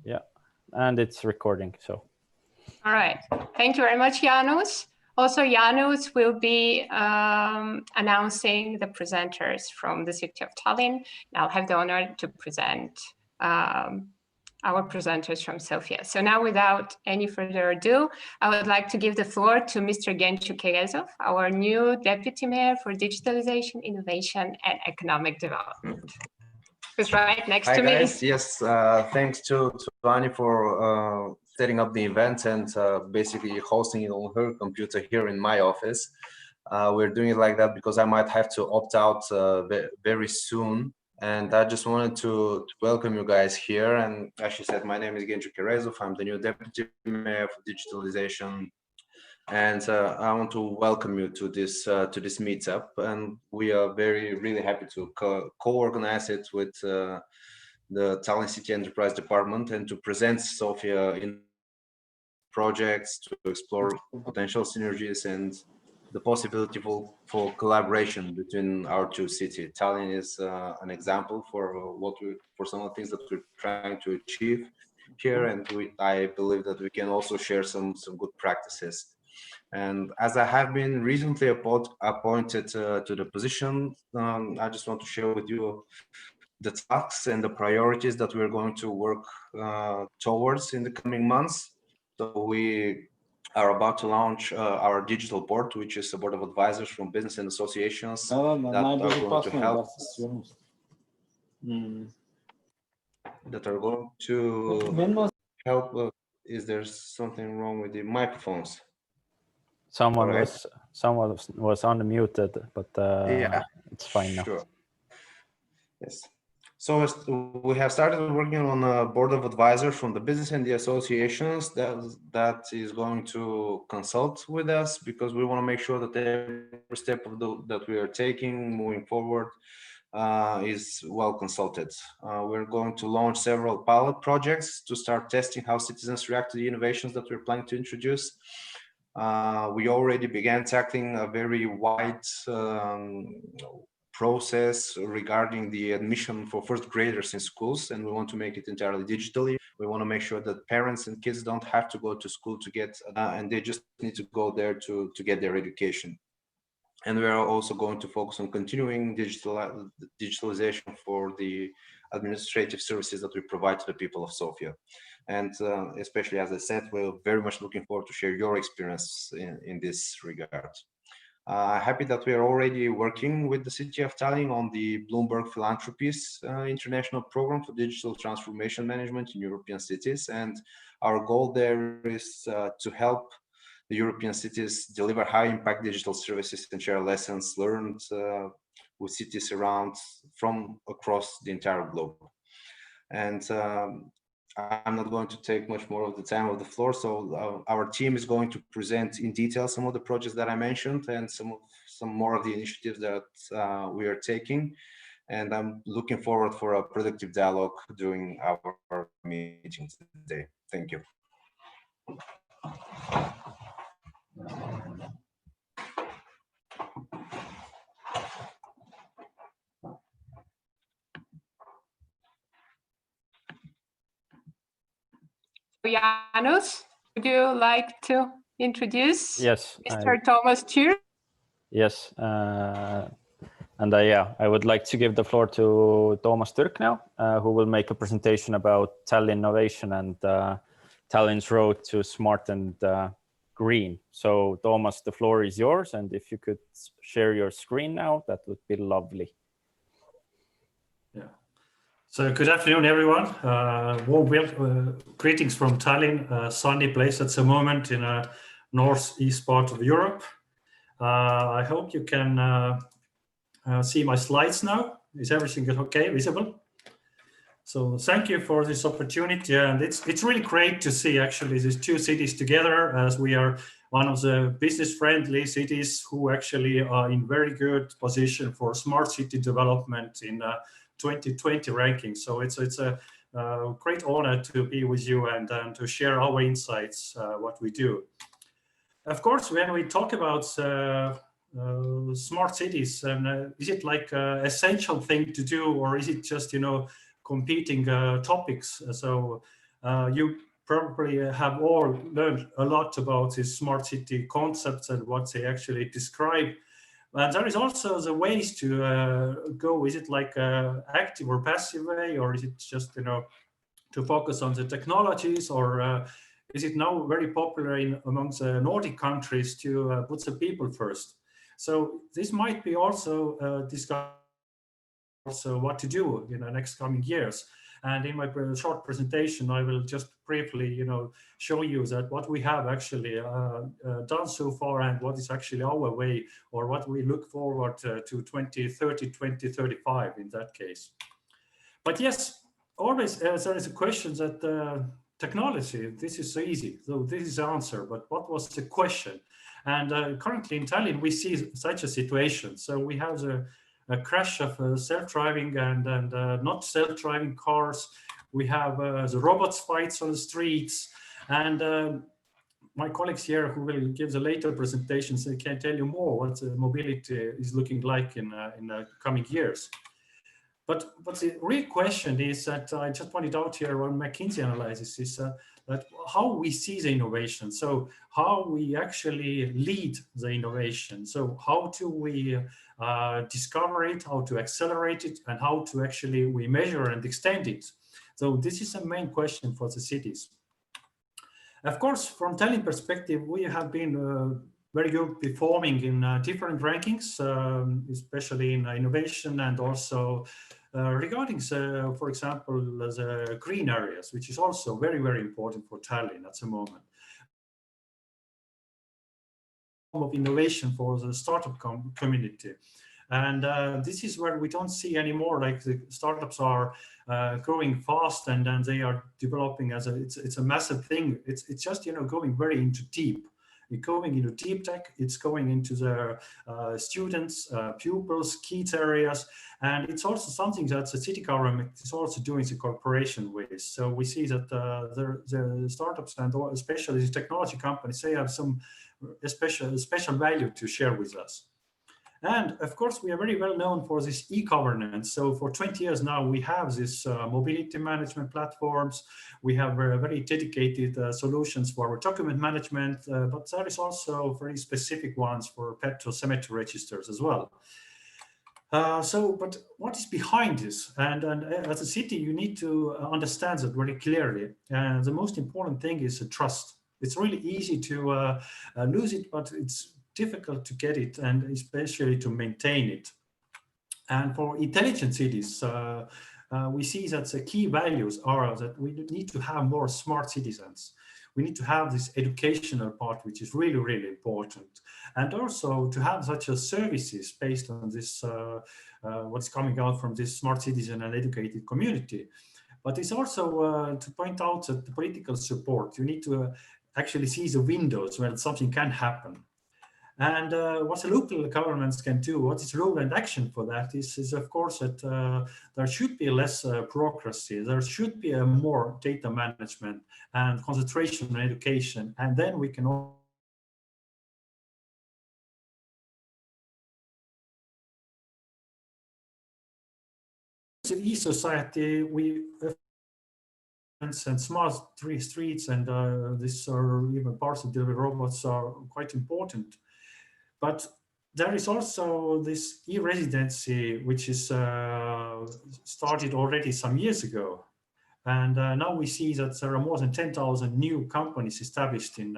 Yeah, and it's recording, so. All right. Thank you very much, Jaanus. Also, Jaanus will be announcing the presenters from the city of Tallinn. I'll have the honor to present our presenters from Sofia. So now, without any further ado, I would like to give the floor to Mr. Gencho Kerezov, our new Deputy Mayor for Digitalization, Innovation and Economic Development. Who's right next to me. Hi guys, yes, thanks to Ani for setting up the event and basically hosting it on her computer here in my office. We're doing it like that because I might have to opt out very soon. And I just wanted to welcome you guys here. And as she said, my name is Gencho Kerezov. I'm the new Deputy Mayor for Digitalization. And I want to welcome you to this meetup. And we are really happy to co-organize it with the Tallinn City Enterprise Department and to present Sofia in projects, to explore potential synergies and the possibility for collaboration between our two cities. Tallinn is an example for some of the things that we're trying to achieve here, and I believe that we can also share some good practices. And as I have been recently appointed to the position, I just want to share with you the tasks and the priorities that we're going to work towards in the coming months. So we are about to launch our digital board, which is a board of advisors from business and associations that are going to help. That are going to help. Is there something wrong with the microphones? Someone was unmuted, but yeah, it's fine now. Sure. Yes. So we have started working on a board of advisors from the business and the associations that is going to consult with us, because we want to make sure that every step that we are taking moving forward is well consulted. We're going to launch several pilot projects to start testing how citizens react to the innovations that we're planning to introduce. We already began tackling a very wide process regarding the admission for first graders in schools, and we want to make it entirely digitally. We want to make sure that parents and kids don't have to go to school to get, and they just need to go there to get their education. And we are also going to focus on continuing digitalization for the administrative services that we provide to the people of Sofia. And especially, as I said, we're very much looking forward to share your experience in this regard. Happy that we are already working with the City of Tallinn on the Bloomberg Philanthropies International Program for Digital Transformation Management in European cities. And our goal there is to help the European cities deliver high impact digital services and share lessons learned with cities from across the entire globe. And I'm not going to take much more of the time of the floor. So our team is going to present in detail some of the projects that I mentioned and some more of the initiatives that we are taking. And I'm looking forward for a productive dialogue during our meeting today. Thank you. Jaanus, would you like to introduce Mr. Thomas Tür? Yes, and I would like to give the floor to Thomas Türk now, who will make a presentation about Tallinn innovation and Tallinn's road to smart and green. So Thomas, the floor is yours, and if you could share your screen now, that would be lovely. Yeah. So good afternoon, everyone. Warm greetings from Tallinn, a sunny place at the moment in a northeast part of Europe. I hope you can see my slides now. Is everything okay, visible? So thank you for this opportunity, and it's really great to see actually these two cities together, as we are one of the business-friendly cities who actually are in very good position for smart city development in 2020 ranking. So it's a great honor to be with you and to share our insights, what we do. Of course, when we talk about smart cities, and is it like an essential thing to do, or is it just competing topics? So You probably have all learned a lot about these smart city concepts and what they actually describe. And there is also the ways to go. Is it like an active or passive way, or is it just, to focus on the technologies, or is it now very popular amongst the Nordic countries to put the people first? So this might be also discussed also what to do in the next coming years. And in my short presentation, I will just briefly, show you that what we have actually done so far and what is actually our way, or what we look forward to 2030, 2035 in that case. But yes, always there is a question that technology, this is so easy. So this is the answer, but what was the question? And currently in Tallinn, we see such a situation. So we have a crash of self-driving and not self-driving cars. We have the robots fights on the streets. And my colleagues here who will give the later presentations, they can tell you more what the mobility is looking like in the coming years. But the real question is that I just pointed out here on McKinsey analysis is that how we see the innovation. So how we actually lead the innovation. So how do we discover it, how to accelerate it, and how to actually we measure and extend it. So this is the main question for the cities. Of course, from Tallinn perspective, we have been very good performing in different rankings, especially in innovation and also regarding, for example, the green areas, which is also very, very important for Tallinn at the moment. Of innovation for the startup community. And this is where we don't see anymore like the startups are growing fast and they are developing as it's a massive thing. It's just going very into deep. It's going into deep tech. It's going into the students, pupils, kids areas, and it's also something that the city government is also doing the cooperation with. So we see that the startups and especially the technology companies, they have some special value to share with us. And of course, we are very well known for this e-governance. So for 20 years now, we have this mobility management platforms. We have very dedicated solutions for our document management, but there is also very specific ones for petrol cemetery registers as well. But what is behind this? And as a city, you need to understand that very clearly. And the most important thing is the trust. It's really easy to lose it, but it's difficult to get it and especially to maintain it. And for intelligent cities, we see that the key values are that we need to have more smart citizens. We need to have this educational part, which is really, really important. And also to have such a services based on this, what's coming out from this smart citizen and educated community. But it's also to point out that the political support, you need to actually see the windows where something can happen. And what the local governments can do, what is role and action for that is of course that there should be less bureaucracy, there should be a more data management and concentration on education, and then we can all in e-society, we and smart streets and this or even parcel delivery robots are quite important. But there is also this e-residency, which is started already some years ago. And now we see that there are more than 10,000 new companies established in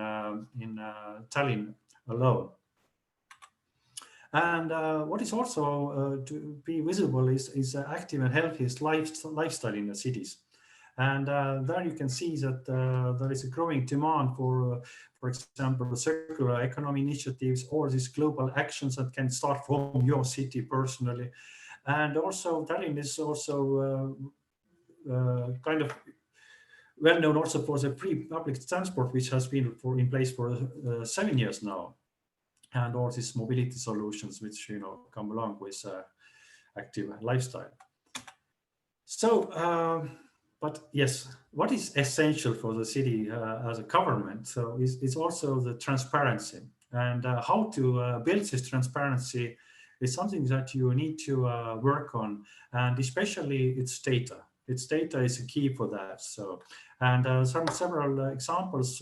Tallinn alone. And what is also to be visible is active and healthiest lifestyle in the cities. And there you can see that there is a growing demand for example, circular economy initiatives or these global actions that can start from your city personally. And also Tallinn is also kind of well known also for the public transport, which has been in place for 7 years now. And all these mobility solutions, which come along with active lifestyle. So, but yes, what is essential for the city as a government? So it's also the transparency, and how to build this transparency is something that you need to work on, and especially its data. Its data is a key for that. So, And several examples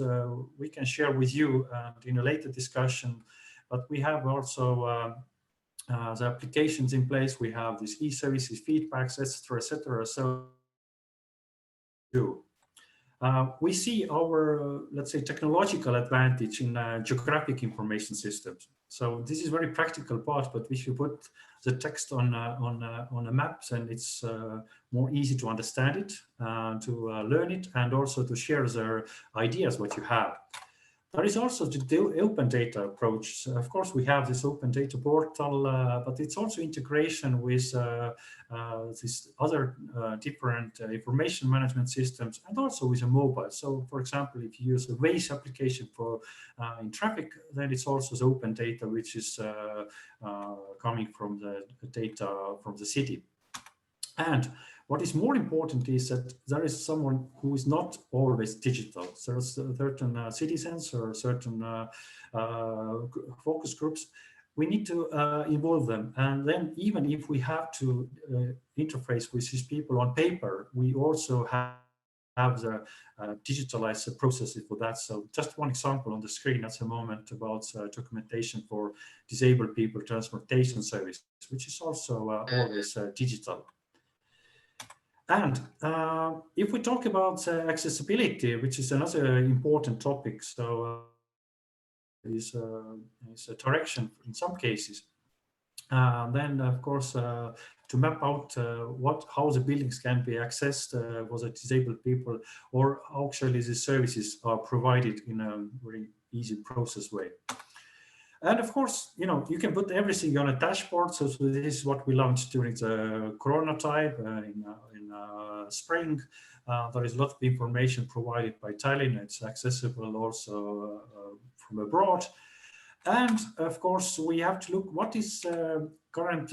we can share with you in a later discussion. But we have also the applications in place. We have these e-services, feedbacks, etc., etc. So we see our, let's say, technological advantage in geographic information systems. So this is very practical part, but if you put the text on a map, then it's more easy to understand it, to learn it, and also to share their ideas what you have. There is also the open data approach. Of course, we have this open data portal, but it's also integration with these other different information management systems, and also with a mobile. So, for example, if you use a Waze application for in traffic, then it's also the open data, which is coming from the data from the city. And what is more important is that there is someone who is not always digital. So there's certain citizens or certain focus groups. We need to involve them. And then even if we have to interface with these people on paper, we also have the digitalized processes for that. So just one example on the screen at the moment about documentation for disabled people transportation service, which is also always digital. And if we talk about accessibility, which is another important topic, so is a direction in some cases, then of course to map out how the buildings can be accessed for the disabled people, or actually the services are provided in a very easy process way. And of course, you can put everything on a dashboard. So this is what we launched during the Corona time in spring. There is a lot of information provided by Tallinn. It's accessible also from abroad. And of course, we have to look what is current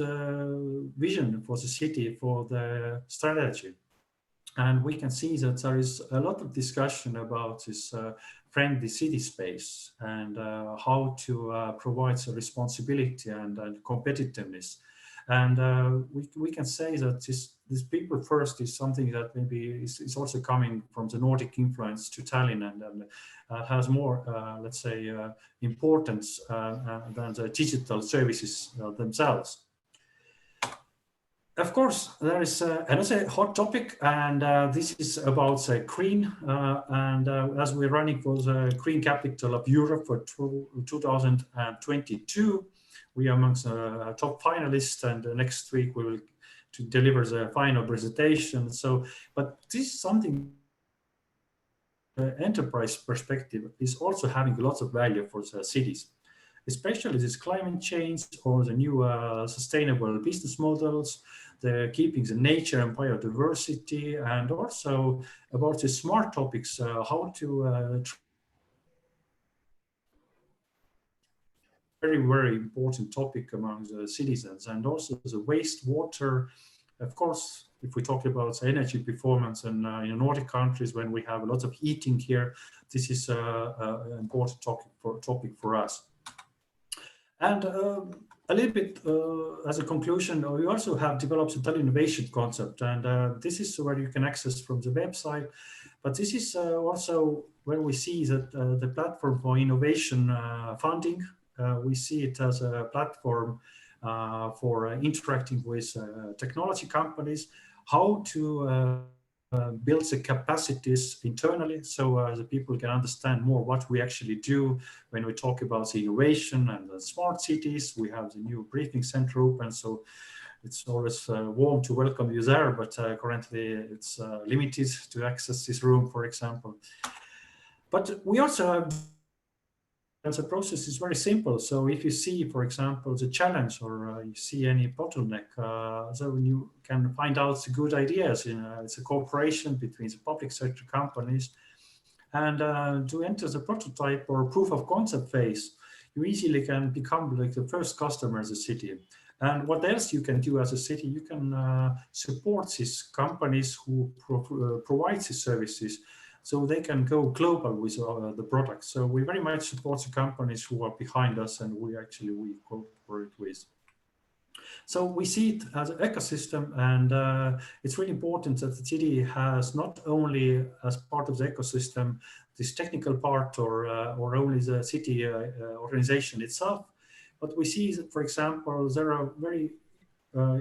vision for the city, for the strategy. And we can see that there is a lot of discussion about this friendly city space and how to provide the responsibility and competitiveness. And we can say that this people first is something that maybe is also coming from the Nordic influence to Tallinn, and has more, let's say, importance than the digital services themselves. Of course, there is another hot topic, and this is about green. And as we're running for the Green Capital of Europe for 2022, we are amongst the top finalists, and next week we will deliver the final presentation. So, but this is something. Enterprise perspective is also having lots of value for the cities, especially this climate change or the new sustainable business models, the keeping the nature and biodiversity, and also about the smart topics, how to very, very important topic among the citizens, and also the wastewater. Of course, if we talk about energy performance and in Nordic countries, when we have a lot of heating here, this is an important topic for us. And a little bit as a conclusion, we also have developed the Tallinn innovation concept, and this is where you can access from the website. But this is also where we see that the platform for innovation funding, we see it as a platform for interacting with technology companies, how to build the capacities internally, so the people can understand more what we actually do when we talk about the innovation and the smart cities. We have the new briefing center open, so it's always warm to welcome you there, but currently it's limited to access this room, for example. But we also have, the process is very simple. So if you see, for example, the challenge, or you see any bottleneck, so you can find out the good ideas. It's a cooperation between the public sector companies, and to enter the prototype or proof of concept phase, you easily can become like the first customer as a city. And what else you can do as a city? You can support these companies who provide these services, so they can go global with the product. So we very much support the companies who are behind us, and we cooperate with. So we see it as an ecosystem, and it's really important that the city has not only as part of the ecosystem this technical part or only the city organization itself, but we see that, for example, there are very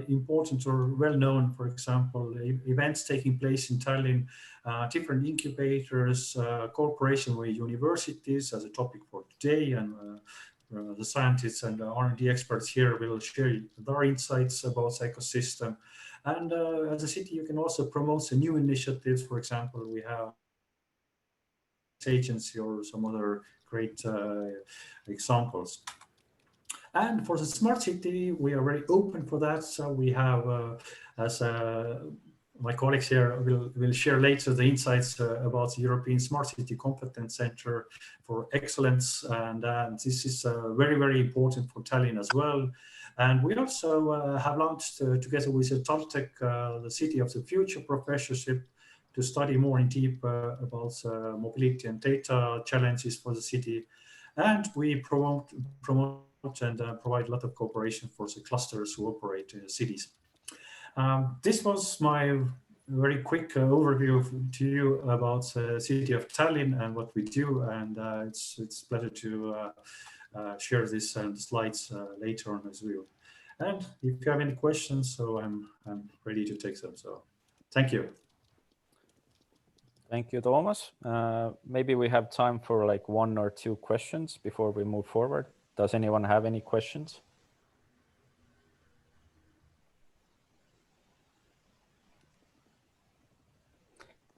important or well-known, for example, events taking place in Tallinn, different incubators, cooperation with universities as a topic for today, and the scientists and R&D experts here will share their insights about the ecosystem. And as a city, you can also promote some new initiatives. For example, we have agency or some other great examples. And for the smart city, we are very open for that. So we have, as my colleagues here will share later the insights about the European Smart City Competence Center for Excellence. And this is very, very important for Tallinn as well. And we also have launched together with the Taltech, the City of the Future professorship, to study more in deep about mobility and data challenges for the city. And we promote and provide a lot of cooperation for the clusters who operate in the cities. This was my very quick overview to you about the city of Tallinn and what we do, and it's a pleasure to share this and slides later on as well. And if you have any questions, so I'm ready to take them. So thank you. Thank you, Thomas. Maybe we have time for like 1 or 2 questions before we move forward. Does anyone have any questions?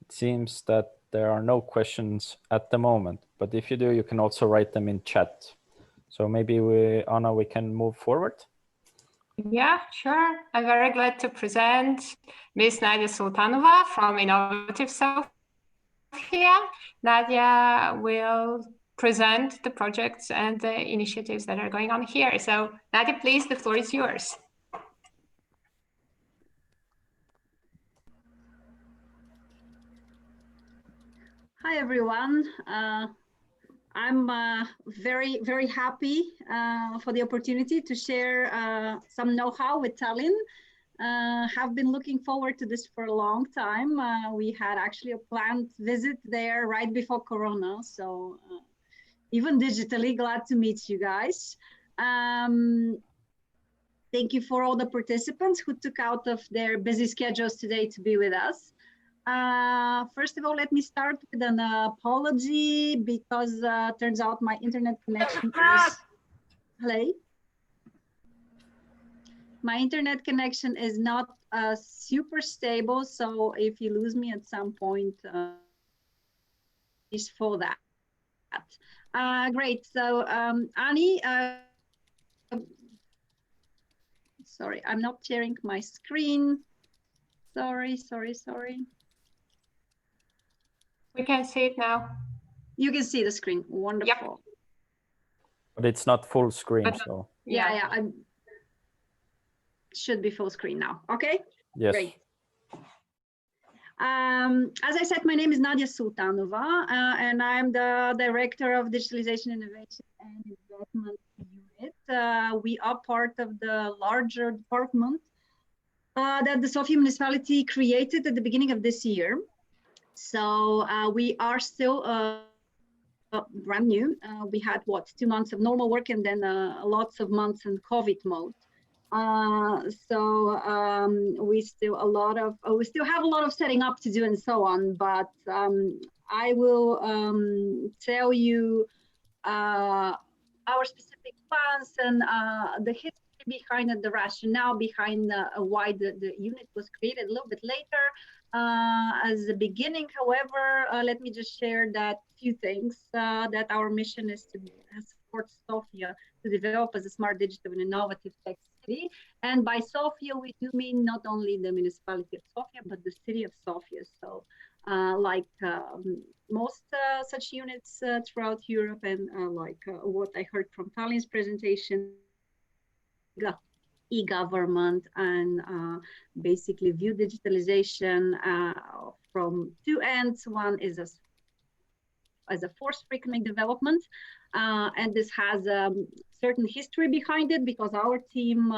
It seems that there are no questions at the moment, but if you do, you can also write them in chat. So maybe Anna, we can move forward. Yeah, sure. I'm very glad to present Ms. Nadia Sultanova from Innovative Sofia. Nadia will present the projects and the initiatives that are going on here. So Nadia, please, the floor is yours. Hi, everyone. I'm very, very happy for the opportunity to share some know-how with Tallinn. Have been looking forward to this for a long time. We had actually a planned visit there right before Corona, so even digitally, glad to meet you guys. Thank you for all the participants who took out of their busy schedules today to be with us. First of all, let me start with an apology because turns out my internet connection is, hello? My internet connection is not super stable, so if you lose me at some point, is for that. Great, so Ani, sorry, I'm not sharing my screen. Sorry. We can see it now. You can see the screen, wonderful. Yep. But it's not full screen, But, so. Yeah, I should be full screen now, okay? Yes. Great. As I said, my name is Nadia Sultanova, and I'm the Director of Digitalization, Innovation and Investment Unit. We are part of the larger department that the Sofia Municipality created at the beginning of this year. So we are still brand new. We had, 2 months of normal work and then lots of months in COVID mode. We still have a lot of setting up to do and so on, but I will tell you our specific plans and the history behind it, the rationale behind why the unit was created a little bit later. As the beginning, however, let me just share that few things, that our mission is to support Sofia to develop as a smart, digital, and innovative tech city. And by Sofia, we do mean not only the municipality of Sofia, but the city of Sofia. So like most such units throughout Europe, and like what I heard from Tallinn's presentation, e-government and basically view digitalization from 2 ends. One is as a force for economic development, and this has a certain history behind it because our team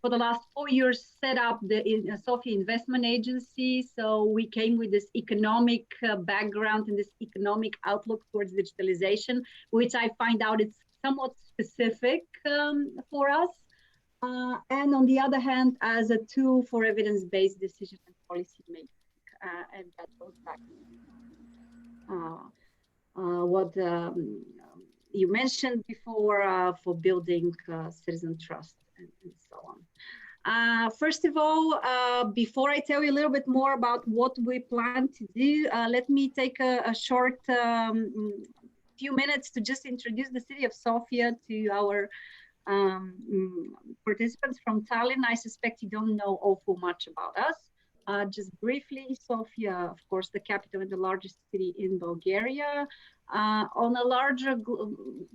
for the last 4 years set up the Sofia Investment Agency. So we came with this economic background and this economic outlook towards digitalization, which I find out it's somewhat specific for us. And on the other hand, as a tool for evidence-based decision and policy making. And that goes back to what you mentioned before for building citizen trust and so on. First of all, before I tell you a little bit more about what we plan to do, let me take a short few minutes to just introduce the city of Sofia to our participants from Tallinn. I suspect you don't know awful much about us. Just briefly, Sofia, of course, the capital and the largest city in Bulgaria. On a larger,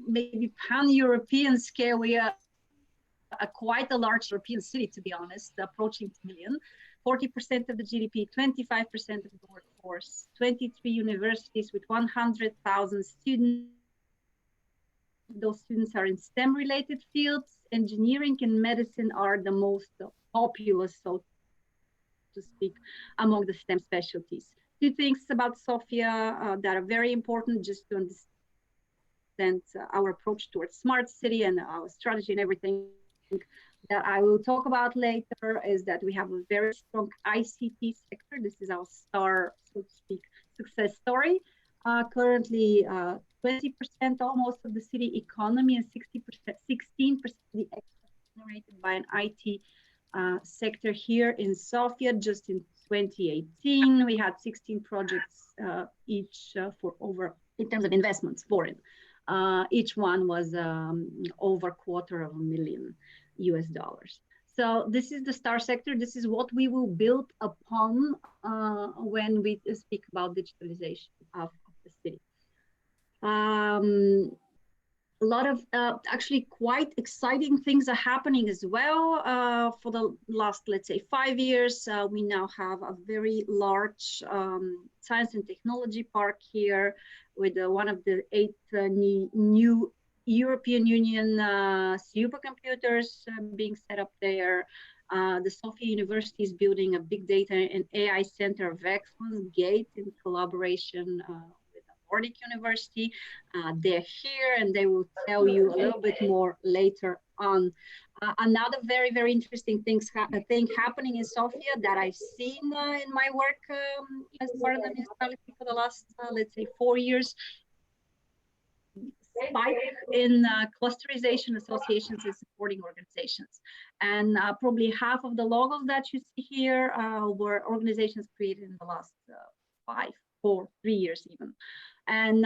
maybe pan-European scale, we are quite a large European city, to be honest, approaching 2 million. 40% of the GDP, 25% of the workforce, 23 universities with 100,000 students. Those students are in STEM-related fields. Engineering and medicine are the most populous, so to speak, among the STEM specialties. Two things about Sofia that are very important just to understand our approach towards smart city and our strategy and everything that I will talk about later is that we have a very strong ICT sector. This is our star, so to speak, success story. Currently, 20% almost of the city economy and 16% of the export generated by an IT sector here in Sofia. Just in 2018, we had 16 projects each for over, in terms of investments, foreign. Each one was over $250,000 US. So this is the star sector. This is what we will build upon when we speak about digitalization of the city. A lot of actually quite exciting things are happening as well. For the last, let's say, 5 years, we now have a very large science and technology park here with one of the 8 new European Union supercomputers being set up there. The Sofia University is building a big data and AI center of excellence, GATE, in collaboration with the Nordic University. They're here and they will tell you a little bit more later on. Another very, very interesting thing happening in Sofia that I've seen in my work as part of the municipality for the last, let's say, 4 years, spike in clusterization associations and supporting organizations. And probably half of the logos that you see here were organizations created in the last 3 years even. And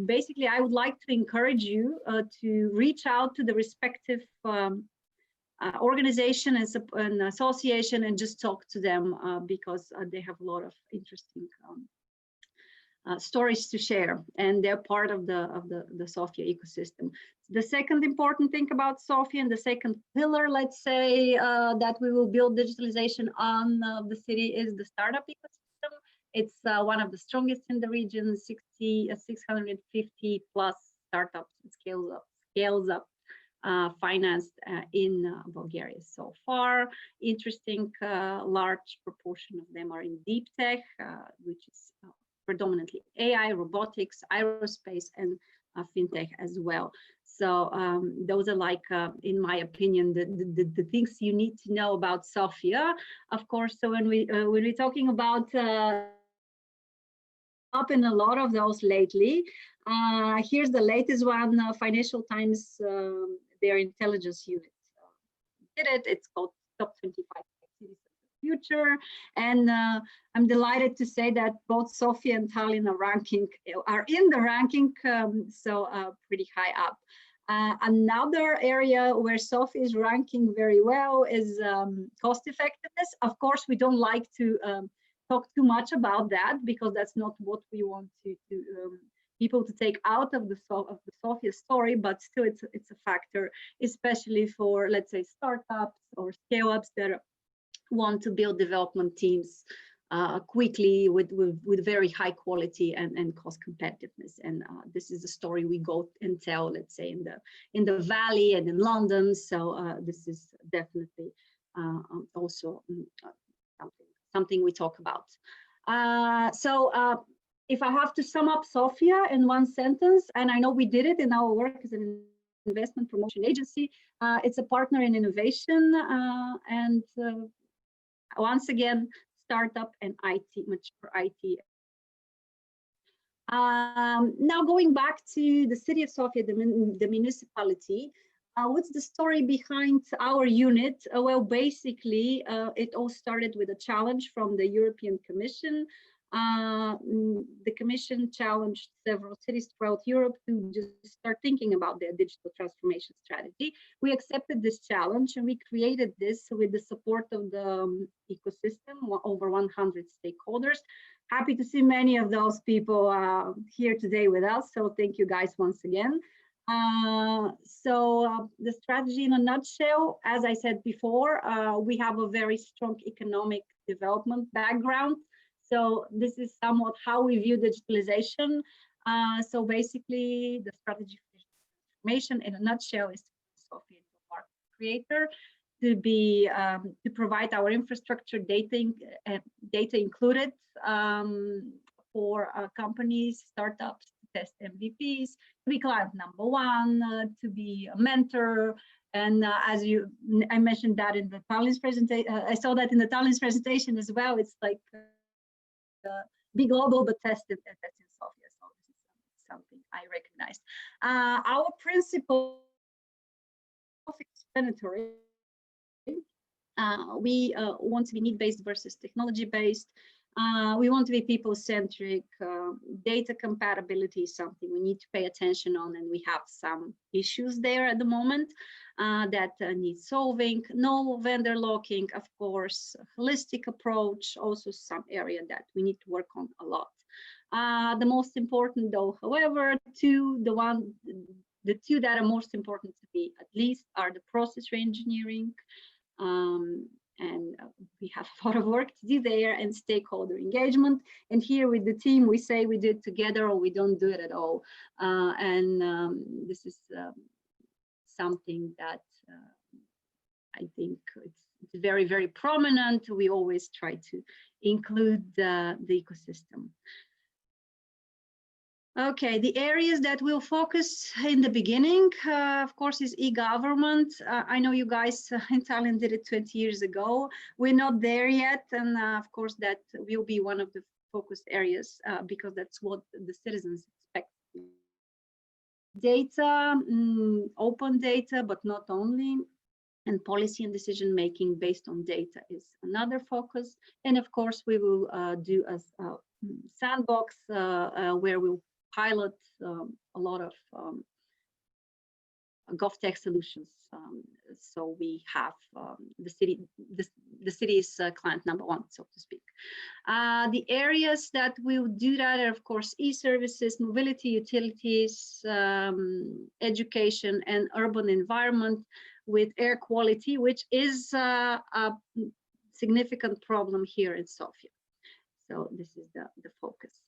basically, I would like to encourage you to reach out to the respective organization and association and just talk to them because they have a lot of interesting stories to share, and they're part of the Sofia ecosystem. The second important thing about Sofia and the second pillar, let's say, that we will build digitalization on the city is the startup ecosystem. It's one of the strongest in the region, 650 plus startups and scales up financed in Bulgaria so far. Interesting, large proportion of them are in deep tech, which is predominantly AI, robotics, aerospace, and fintech as well. So those are like, in my opinion, the things you need to know about Sofia. Of course, so when we're talking about up in a lot of those lately. Here's the latest one, Financial Times, their intelligence unit did it. It's called Top 25 Cities of the Future. And I'm delighted to say that both Sofia and Tallinn are in the ranking, so pretty high up. Another area where Sofia is ranking very well is cost effectiveness. Of course, we don't like to talk too much about that because that's not what we want people to take out of the Sofia story, but still it's a factor, especially for, let's say, startups or scale-ups that want to build development teams quickly with very high quality and cost competitiveness. And this is the story we go and tell, let's say, in the Valley and in London. So this is definitely also something we talk about. If I have to sum up Sofia in one sentence, and I know we did it in our work as an investment promotion agency, it's a partner in innovation and once again, startup and IT, mature IT. Now going back to the city of Sofia, the municipality, what's the story behind our unit? Well, basically, it all started with a challenge from the European Commission. The Commission challenged several cities throughout Europe to just start thinking about their digital transformation strategy. We accepted this challenge and we created this with the support of the ecosystem, over 100 stakeholders. Happy to see many of those people here today with us. So thank you guys once again. The strategy in a nutshell, as I said before, we have a very strong economic development background. So this is somewhat how we view digitalization. So basically, the strategy for digital transformation in a nutshell is Sofia as a market creator, to provide our infrastructure data included for companies, startups, to test MVPs, to be client number one, to be a mentor. And I mentioned that in the Tallinn's presentation. I saw that in the Tallinn's presentation as well. It's like be global but tested, and that's in Sofia. So this is something I recognized. Our principle of explanatory. We want to be need-based versus technology-based. We want to be people-centric. Data compatibility is something we need to pay attention on, and we have some issues there at the moment that need solving. No vendor locking, of course, holistic approach, also some area that we need to work on a lot. The most important though, however, the two that are most important to me at least are the process reengineering, and we have a lot of work to do there, and stakeholder engagement. And here with the team, we say we do it together or we don't do it at all. This is something that I think it's very, very prominent. We always try to include the ecosystem. Okay, the areas that we'll focus in the beginning, of course, is e-government. I know you guys in Tallinn did it 20 years ago. We're not there yet, and of course, that will be one of the focus areas because that's what the citizens expect. Data, open data, but not only, and policy and decision making based on data is another focus. And of course, we will do a sandbox where we'll pilot a lot of GovTech solutions. So we have the city is client number one, so to speak. The areas that will do that are, of course, e-services, mobility, utilities, education, and urban environment with air quality, which is a significant problem here in Sofia. So this is the focus.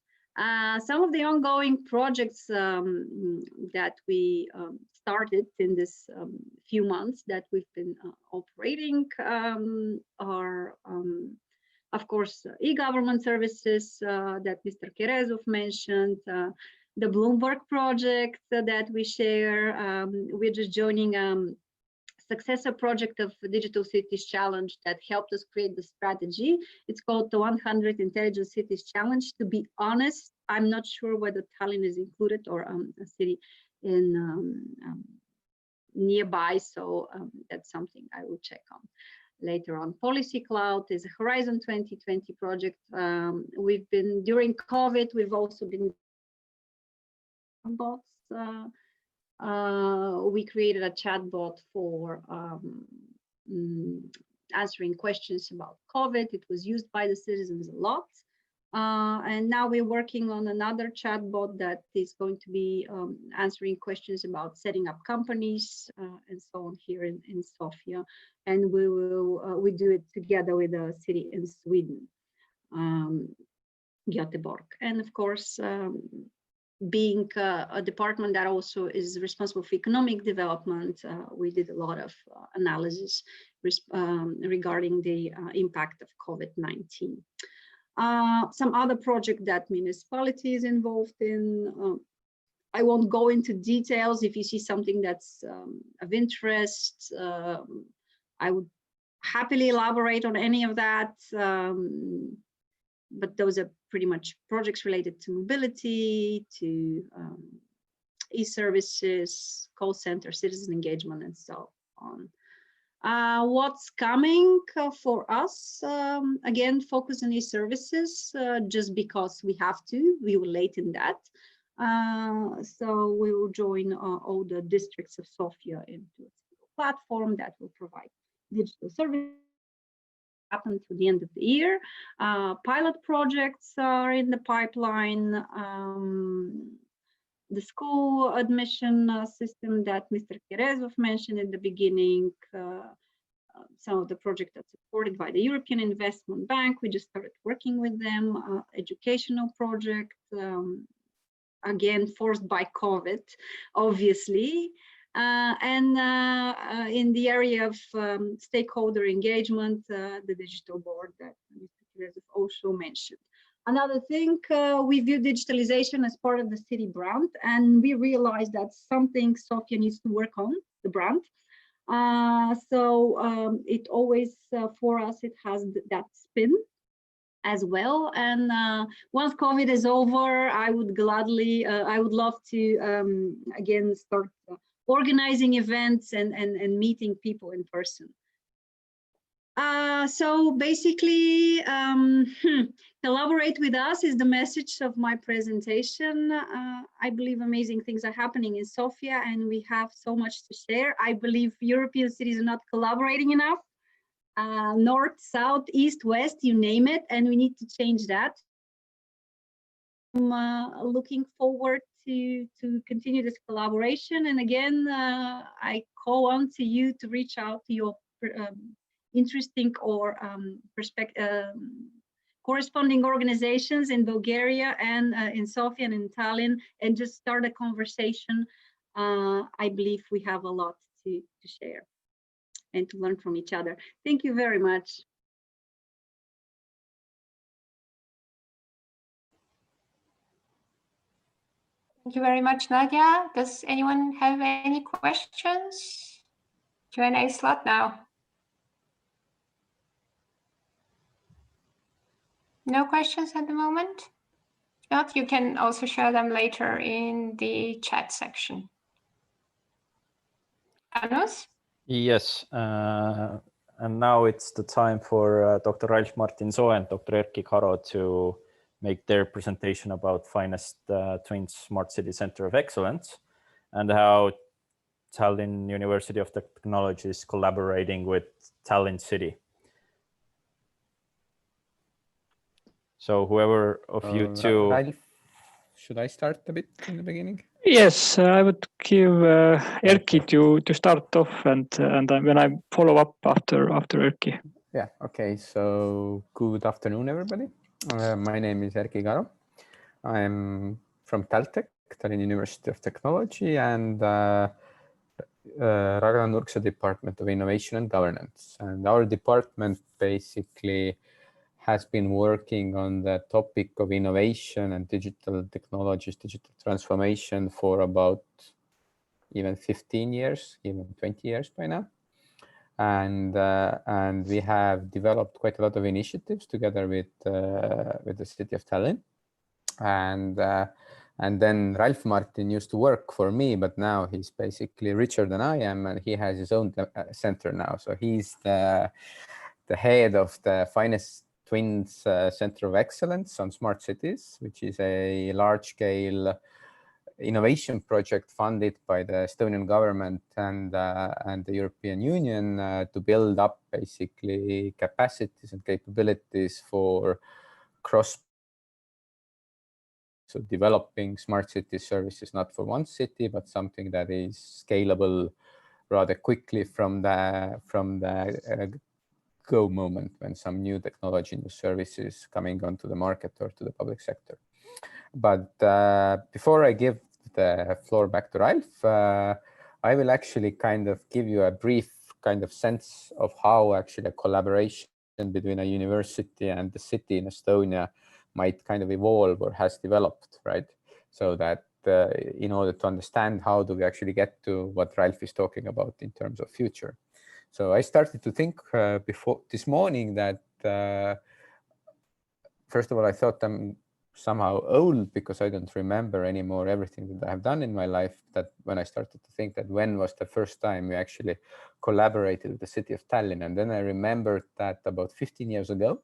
Some of the ongoing projects that we started in this few months that we've been operating are, of course, e-government services that Mr. Kerezov mentioned, the Bloomberg project that we share. We're just joining successor project of the Digital Cities Challenge that helped us create the strategy. It's called the 100 Intelligent Cities Challenge. To be honest, I'm not sure whether Tallinn is included or a city in nearby, so that's something I will check on later on. Policy Cloud is a Horizon 2020 project. We've been, during COVID, we've also been bots. We created a chatbot for answering questions about COVID. It was used by the citizens a lot. And now we're working on another chatbot that is going to be answering questions about setting up companies and so on here in Sofia. And we do it together with a city in Sweden. Göteborg. And of course, being a department that also is responsible for economic development, we did a lot of analysis regarding the impact of COVID-19. Some other project that municipality is involved in, I won't go into details. If you see something that's of interest, I would happily elaborate on any of that. But those are pretty much projects related to mobility, to e-services, call center, citizen engagement, and so on. What's coming for us? Again, focus on e-services, just because we have to. We were late in that. So we will join all the districts of Sofia into a single platform that will provide digital services. Happen to the end of the year. Pilot projects are in the pipeline. The school admission system that Mr. Kerezov mentioned in the beginning, some of the projects that's supported by the European Investment Bank, we just started working with them. Educational project, again, forced by COVID, obviously. And in the area of stakeholder engagement, the digital board that Mr. Kerezov also mentioned. Another thing, we view digitalization as part of the city brand, and we realized that's something Sofia needs to work on, the brand. So it always, for us, it has that spin as well. And once COVID is over, I would gladly, I would love to, again, start organizing events and meeting people in person. So basically, collaborate with us is the message of my presentation. I believe amazing things are happening in Sofia and we have so much to share. I believe European cities are not collaborating enough. North, south, east, west, you name it, and we need to change that. I'm looking forward to continue this collaboration. And again, I call on to you to reach out to your interesting or corresponding organizations in Bulgaria and in Sofia and in Tallinn, and just start a conversation. I believe we have a lot to share and to learn from each other. Thank you very much. Thank you very much, Nadia. Does anyone have any questions? Q&A slot now. No questions at the moment? If not, you can also share them later in the chat section. Jaanus? Yes, and now it's the time for Dr. Ralf Martin Soo and Dr. Erkki Karo to make their presentation about Finest Twins Smart City Center of Excellence and how Tallinn University of Technology is collaborating with Tallinn City. So whoever of you two... Ralf, should I start a bit in the beginning? Yes, I would give Erkki to start off, and when I follow up after Erkki. Yeah, okay. So good afternoon, everybody. My name is Erkki Karo. I'm from TalTech, Tallinn University of Technology, and Ragnar Nurkse Department of Innovation and Governance. And our department basically has been working on the topic of innovation and digital technologies, digital transformation for about even 15 years, even 20 years by now. And we have developed quite a lot of initiatives together with the city of Tallinn. And then Ralf Martin used to work for me, but now he's basically richer than I am, and he has his own center now. So he's the head of the Finest Twins Center of Excellence on Smart Cities, which is a large-scale innovation project funded by the Estonian government and the European Union to build up basically capacities and capabilities for so developing smart city services, not for one city, but something that is scalable rather quickly from the go moment when some new technology, new services coming onto the market or to the public sector. But before I give the floor back to Ralf, I will actually kind of give you a brief kind of sense of how actually a collaboration between a university and the city in Estonia might kind of evolve or has developed, right? So that in order to understand how do we actually get to what Ralf is talking about in terms of future. So I started to think before this morning that first of all, I thought I'm somehow old because I don't remember anymore everything that I have done in my life. That when I started to think that when was the first time we actually collaborated with the city of Tallinn. And then I remembered that about 15 years ago,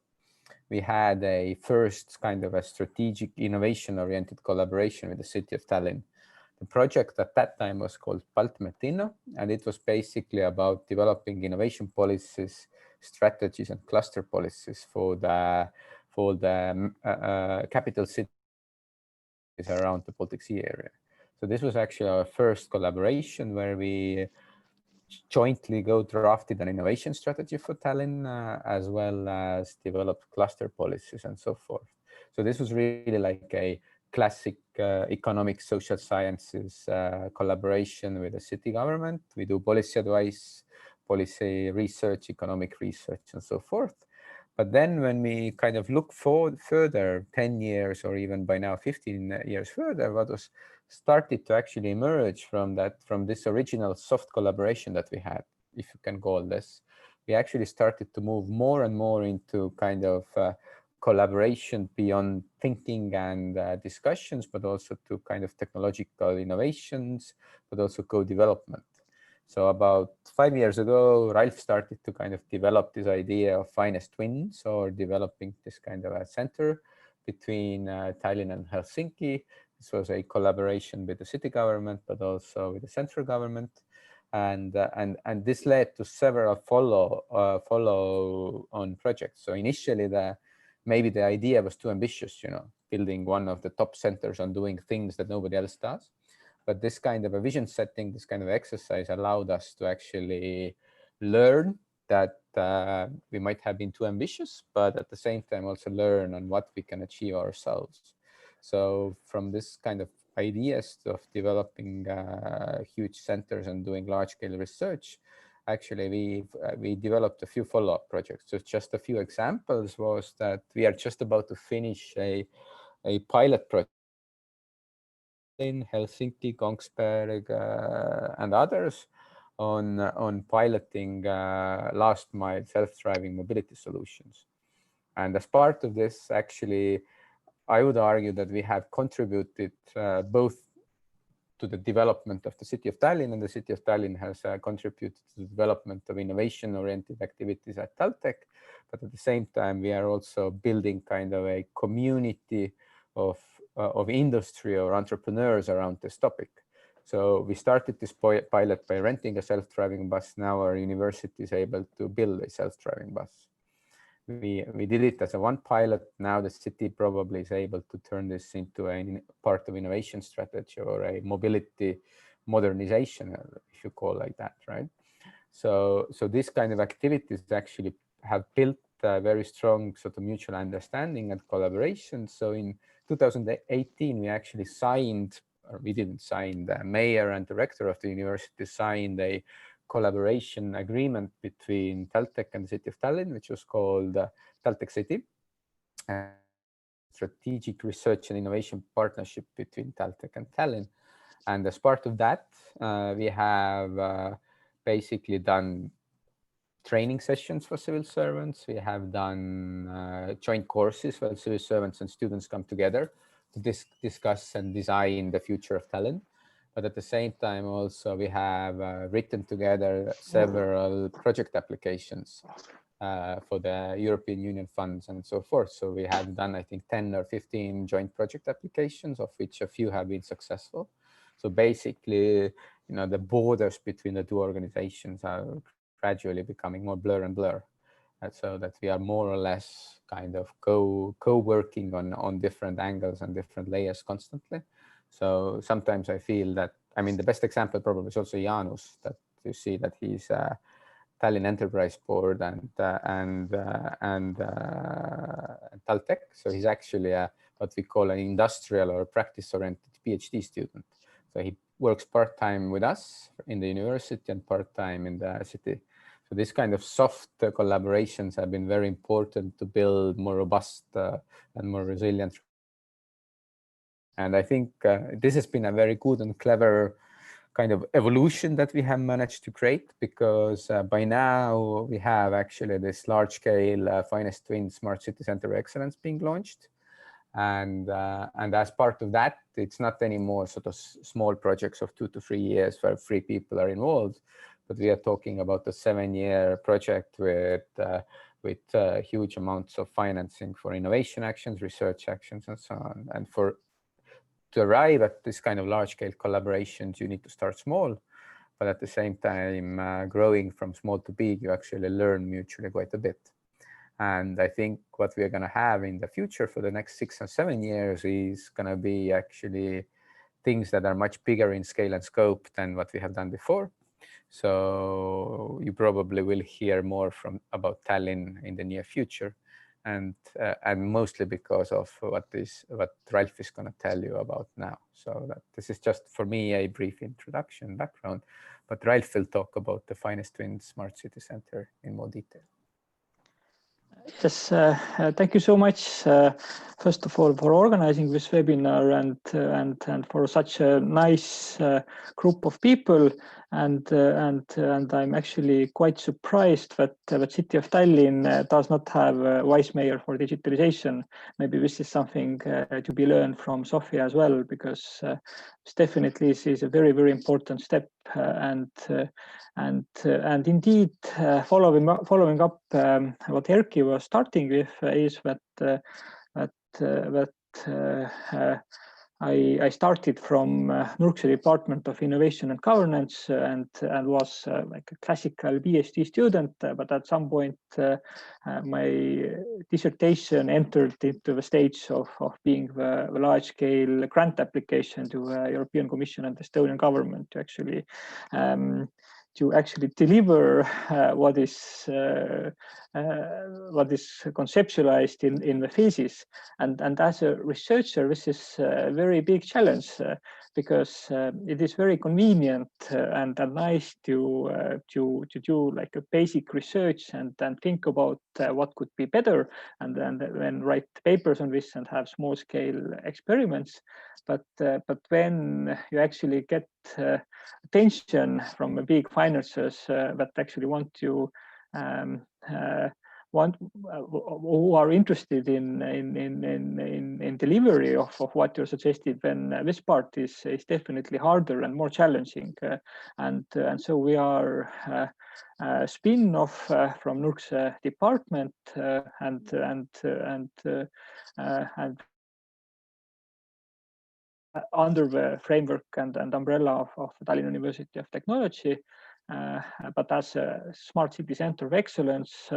we had a first kind of a strategic innovation-oriented collaboration with the city of Tallinn. The project at that time was called Baltmetinno, and it was basically about developing innovation policies, strategies, and cluster policies for the capital cities around the Baltic Sea area. So this was actually our first collaboration where we jointly drafted an innovation strategy for Tallinn, as well as developed cluster policies and so forth. So this was really like a classic economic social sciences collaboration with the city government. We do policy advice, policy research, economic research, and so forth. But then when we kind of look forward further, 10 years or even by now 15 years further, what was started to actually emerge from this original soft collaboration that we had, if you can call this, we actually started to move more and more into kind of collaboration beyond thinking and discussions, but also to kind of technological innovations, but also co-development. So about 5 years ago, Ralf started to kind of develop this idea of finest twins, or developing this kind of a center between Tallinn and Helsinki. This was a collaboration with the city government, but also with the central government. And this led to several follow-on projects. So initially, maybe the idea was too ambitious, building one of the top centers on doing things that nobody else does. But this kind of a vision setting, this kind of exercise allowed us to actually learn that we might have been too ambitious, but at the same time also learn on what we can achieve ourselves. So from this kind of ideas of developing huge centers and doing large-scale research, actually we developed a few follow-up projects. So just a few examples was that we are just about to finish a pilot project in Helsinki, Kongsberg, and others on piloting last mile self-driving mobility solutions. And as part of this, actually, I would argue that we have contributed both to the development of the city of Tallinn, and the city of Tallinn has contributed to the development of innovation-oriented activities at TalTech. But at the same time, we are also building kind of a community of industry or entrepreneurs around this topic. So we started this pilot by renting a self-driving bus. Now our university is able to build a self-driving bus. We did it as a one pilot. Now the city probably is able to turn this into a part of innovation strategy or a mobility modernization, if you call like that, right? So this kind of activities actually have built a very strong sort of mutual understanding and collaboration. So in 2018, we actually signed, or we didn't sign, the mayor and director of the university signed a collaboration agreement between TalTech and the city of Tallinn, which was called TalTech City, a strategic research and innovation partnership between TalTech and Tallinn. And as part of that, we have basically done training sessions for civil servants. We have done joint courses where civil servants and students come together to discuss and design the future of Tallinn. But at the same time, also, we have written together several project applications for the European Union funds and so forth. So we have done, I think, 10 or 15 joint project applications, of which a few have been successful. So basically, the borders between the two organizations are gradually becoming more blur and blur. So that we are more or less kind of co-working on different angles and different layers constantly. So sometimes I feel that, I mean, the best example probably is also Jaanus, that you see that he's Tallinn Enterprise Board and Taltech. So he's actually what we call an industrial or practice-oriented PhD student. So he works part-time with us in the university and part-time in the city. So this kind of soft collaborations have been very important to build more robust and more resilient. And I think this has been a very good and clever kind of evolution that we have managed to create, because by now we have actually this large-scale Finest Twin Smart City Center of Excellence being launched. And as part of that, it's not anymore sort of small projects of 2 to 3 years where 3 people are involved, but we are talking about a 7-year project with huge amounts of financing for innovation actions, research actions, and so on. And to arrive at this kind of large-scale collaborations, you need to start small, but at the same time, growing from small to big, you actually learn mutually quite a bit. And I think what we are going to have in the future for the next 6 or 7 years is going to be actually things that are much bigger in scale and scope than what we have done before. So you probably will hear more about Tallinn in the near future. And mostly because of what Ralf is going to tell you about now. So this is just for me a brief introduction background, but Ralf will talk about the Finest Twin Smart City Center in more detail. Yes, thank you so much, first of all, for organizing this webinar and for such a nice group of people. And I'm actually quite surprised that the city of Tallinn does not have a vice mayor for digitalization. Maybe this is something to be learned from Sofia as well, because definitely this is a very, very important step. And indeed, following up what Erkki was starting with is that I started from Nurkse Department of Innovation and Governance and was like a classical PhD student, but at some point my dissertation entered into the stage of being the large-scale grant application to the European Commission and the Estonian government to actually deliver what is conceptualized in the thesis. And as a researcher, this is a very big challenge because it is very convenient and nice to do like a basic research and then think about what could be better, and then write papers on this and have small scale experiments. But when you actually get attention from big financiers that actually want to who are interested in delivery of what you're suggested, then this part is definitely harder and more challenging. And so we are a spin-off from Nurkse department and under the framework and umbrella of the Tallinn University of Technology, but as a Smart City Center of Excellence,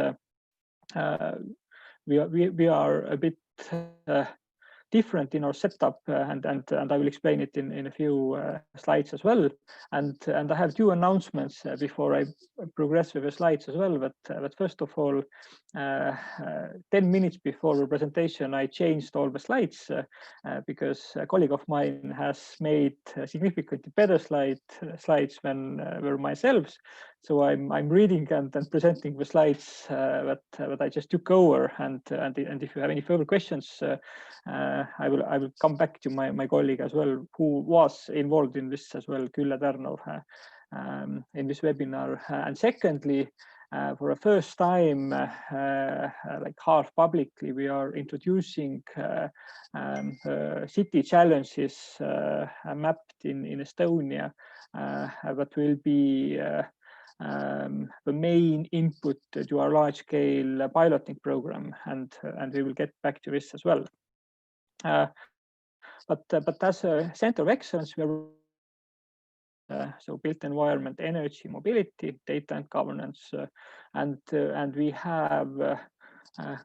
we are a bit different in our setup, and I will explain it in a few slides as well. And I have 2 announcements before I progress with the slides as well. But first of all, 10 minutes before the presentation, I changed all the slides because a colleague of mine has made significantly better slides than were myself. So I'm reading and presenting the slides that I just took over. And if you have any further questions, I will come back to my colleague as well, who was involved in this as well, Külle Tärnov, in this webinar. And secondly, for the first time, like half publicly, we are introducing city challenges mapped in Estonia that will be the main input to our large-scale piloting program, and we will get back to this as well. But as a center of excellence, we are so built environment, energy, mobility, data, and governance, and we have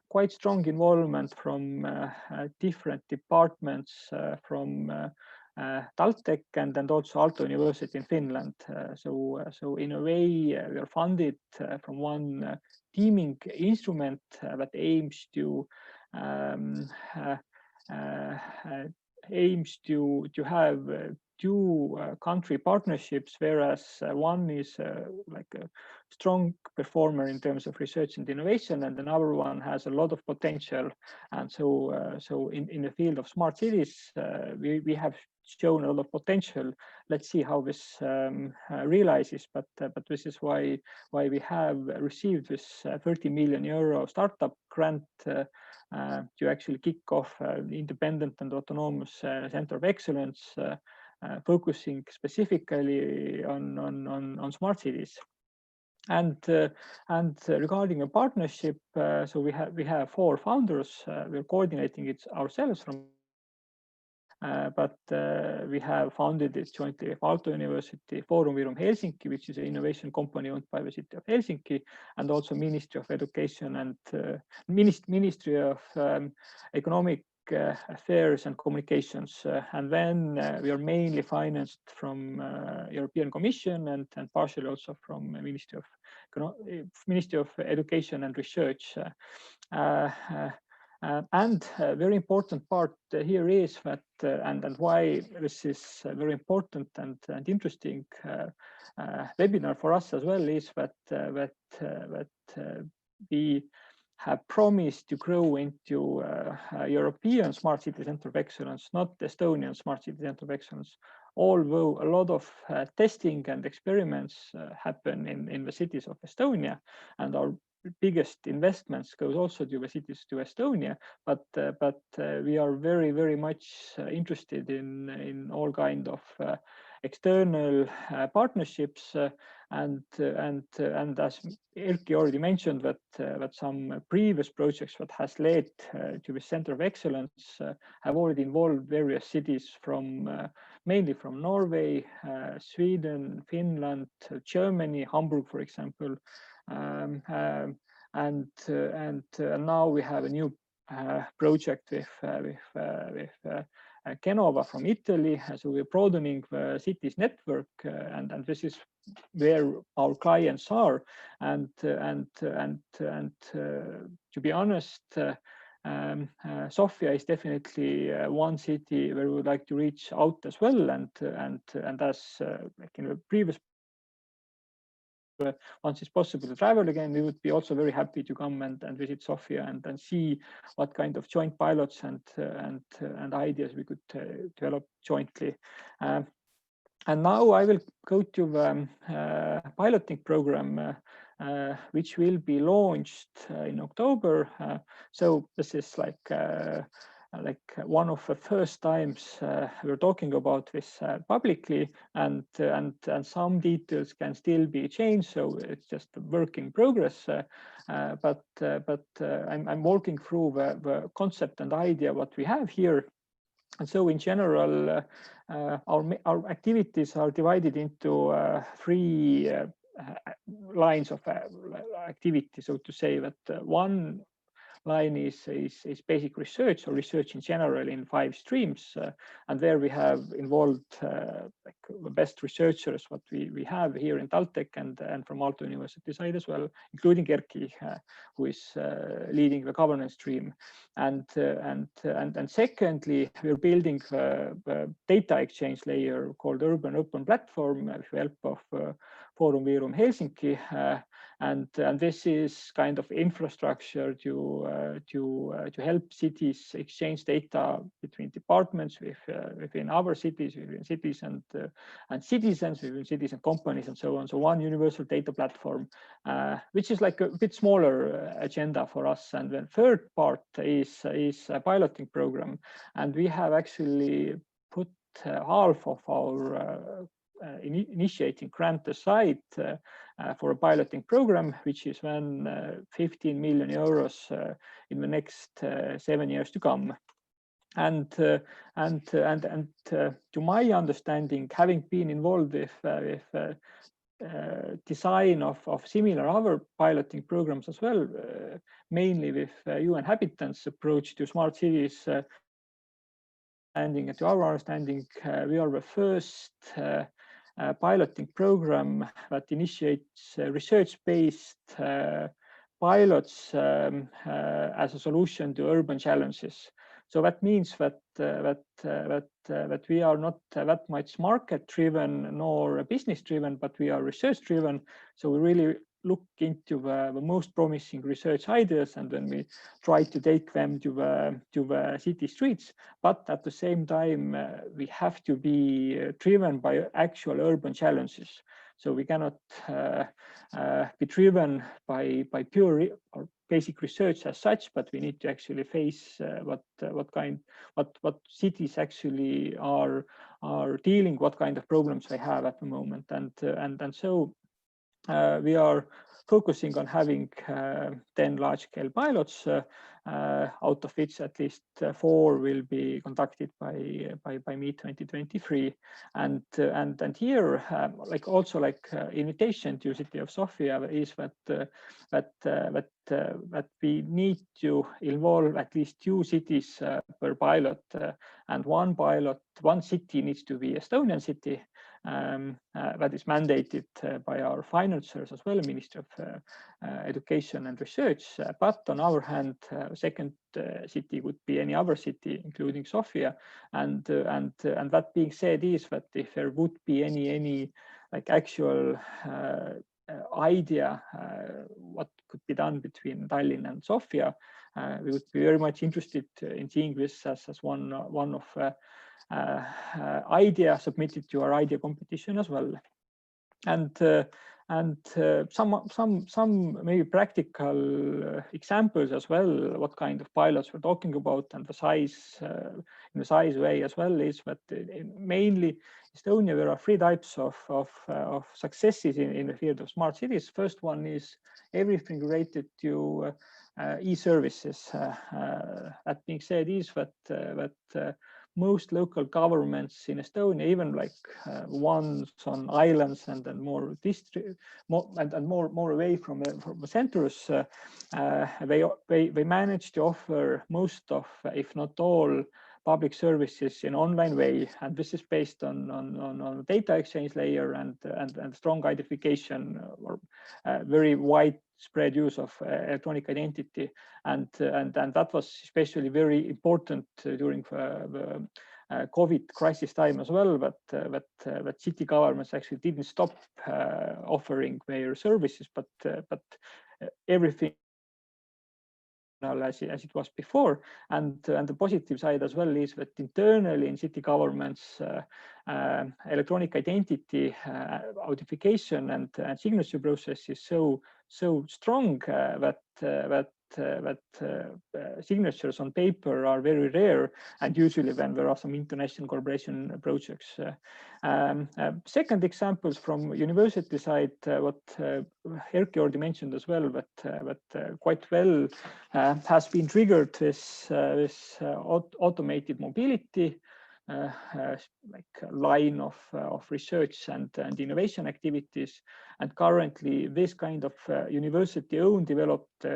quite strong involvement from different departments, from TalTech and also Aalto University in Finland. So in a way, we are funded from one teaming instrument that aims to have two country partnerships, whereas one is like a strong performer in terms of research and innovation, and another one has a lot of potential. And so in the field of smart cities, we have shown a lot of potential. Let's see how this realizes, but this is why we have received this 30 million euro startup grant to actually kick off independent and autonomous center of excellence, focusing specifically on smart cities. And regarding a partnership, so we have 4 founders. We're coordinating it ourselves from. But we have founded it jointly with Aalto University, Foorum Virum Helsinki, which is an innovation company owned by the city of Helsinki, and also Ministry of Education and Ministry of Economic Affairs and Communications. And then we are mainly financed from European Commission and partially also from Ministry of Education and Research. And a very important part here is that, and why this is a very important and interesting webinar for us as well, is that we have promised to grow into a European Smart City Center of Excellence, not Estonian Smart City Center of Excellence, although a lot of testing and experiments happen in the cities of Estonia, and our biggest investments goes also to the cities to Estonia, but we are very, very much interested in all kind of external partnerships, and as Erki already mentioned, that some previous projects that has led to the Center of Excellence have already involved various cities from mainly from Norway, Sweden, Finland, Germany, Hamburg, for example. And now we have a new project with Genova from Italy. So we're broadening the cities network, and this is where our clients are. And to be honest, Sofia is definitely one city where we would like to reach out as well. And as like in the previous, once it's possible to travel again, we would be also very happy to come and visit Sofia and see what kind of joint pilots and ideas we could develop jointly. And now I will go to the piloting program, which will be launched in October. So this is like one of the first times we're talking about this publicly, and some details can still be changed, so it's just a work in progress. But I'm walking through the concept and idea what we have here. And so in general, our activities are divided into 3 lines of activity, so to say. That one line is basic research, or research in general, in 5 streams, and there we have involved like the best researchers what we have here in TalTech and from Aalto University side as well, including Erki, who is leading the governance stream. And secondly, we're building the data exchange layer called Urban Open Platform with the help of Foorum Virum Helsinki. And this is kind of infrastructure to help cities exchange data between departments, within our cities, within cities and citizens, within cities and companies, and so on. So one universal data platform, which is like a bit smaller agenda for us. And the third part is a piloting program, and we have actually put half of our initiating grant aside for a piloting program, which is then 15 million euros in the next 7 years to come. And to my understanding, having been involved with design of similar other piloting programs as well, mainly with UN Habitant's approach to smart cities, and to our understanding, we are the first piloting program that initiates research-based pilots as a solution to urban challenges. So that means that we are not that much market-driven nor business-driven, but we are research-driven. So we really look into the most promising research ideas, and then we try to take them to the city streets. But at the same time, we have to be driven by actual urban challenges. So we cannot be driven by pure or basic research as such, but we need to actually face what cities actually are dealing, what kind of problems they have at the moment, and so we are focusing on having 10 large-scale pilots, out of which at least 4 will be conducted by mid-2023, and here, invitation to City of Sofia is that we need to involve at least 2 cities per pilot, and one city needs to be Estonian city. That is mandated by our financiers as well, Ministry of Education and Research. But on our hand, second city would be any other city, including Sofia. And that being said, is that if there would be any like actual idea what could be done between Tallinn and Sofia, we would be very much interested in seeing this as one of idea submitted to our idea competition as well. And some maybe practical examples as well, what kind of pilots we're talking about, and the size in the size way as well, is that mainly Estonia, there are 3 types of successes in the field of smart cities. First one is everything related to e-services. That being said, is that most local governments in Estonia, even like ones on islands and then more district, more away from the centers, they manage to offer most of, if not all, public services in online way, and this is based on data exchange layer and strong identification or very widespread use of electronic identity, and that was especially very important during the COVID crisis time as well. But city governments actually didn't stop offering their services, but everything as it was before. And the positive side as well is that internally in city governments, electronic identity authentication and signature process is so strong that signatures on paper are very rare, and usually when there are some international collaboration projects. Second examples from university side, what Erkki already mentioned as well, that quite well has been triggered this automated mobility like line of research and innovation activities. And currently this kind of university-owned developed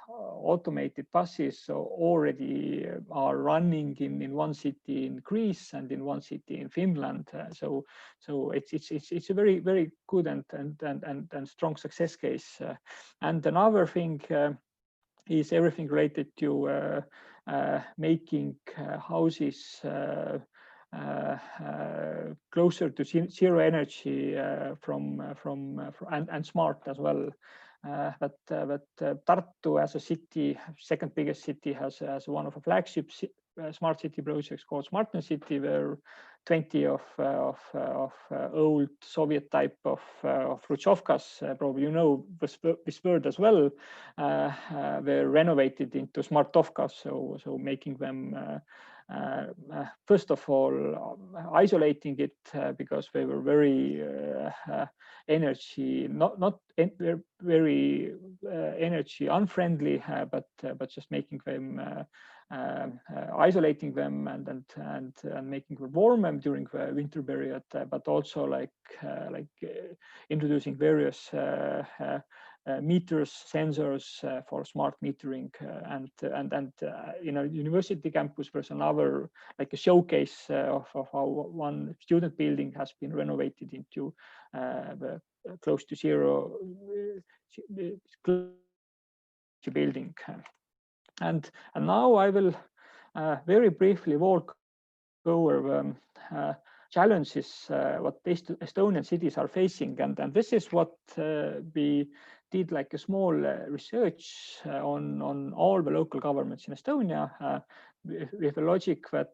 automated buses already are running in one city in Greece and in one city in Finland. So it's a very, very good and strong success case. And another thing is everything related to making houses closer to zero energy and smart as well. But Tartu as a city, second biggest city, has one of the flagship smart city projects called Smartness City, where 20 of old Soviet type of Hrushchevkas, probably you know this word as well, were renovated into Smartovkas, so making them first of all isolating it because they were very energy not very energy unfriendly, but just making them isolating them and making them warmer during the winter period, but also like introducing various meters, sensors for smart metering, university campus there's another like a showcase of how one student building has been renovated into the close to zero building. And now I will very briefly walk over challenges what Estonian cities are facing, and this is what we did like a small research on all the local governments in Estonia with the logic that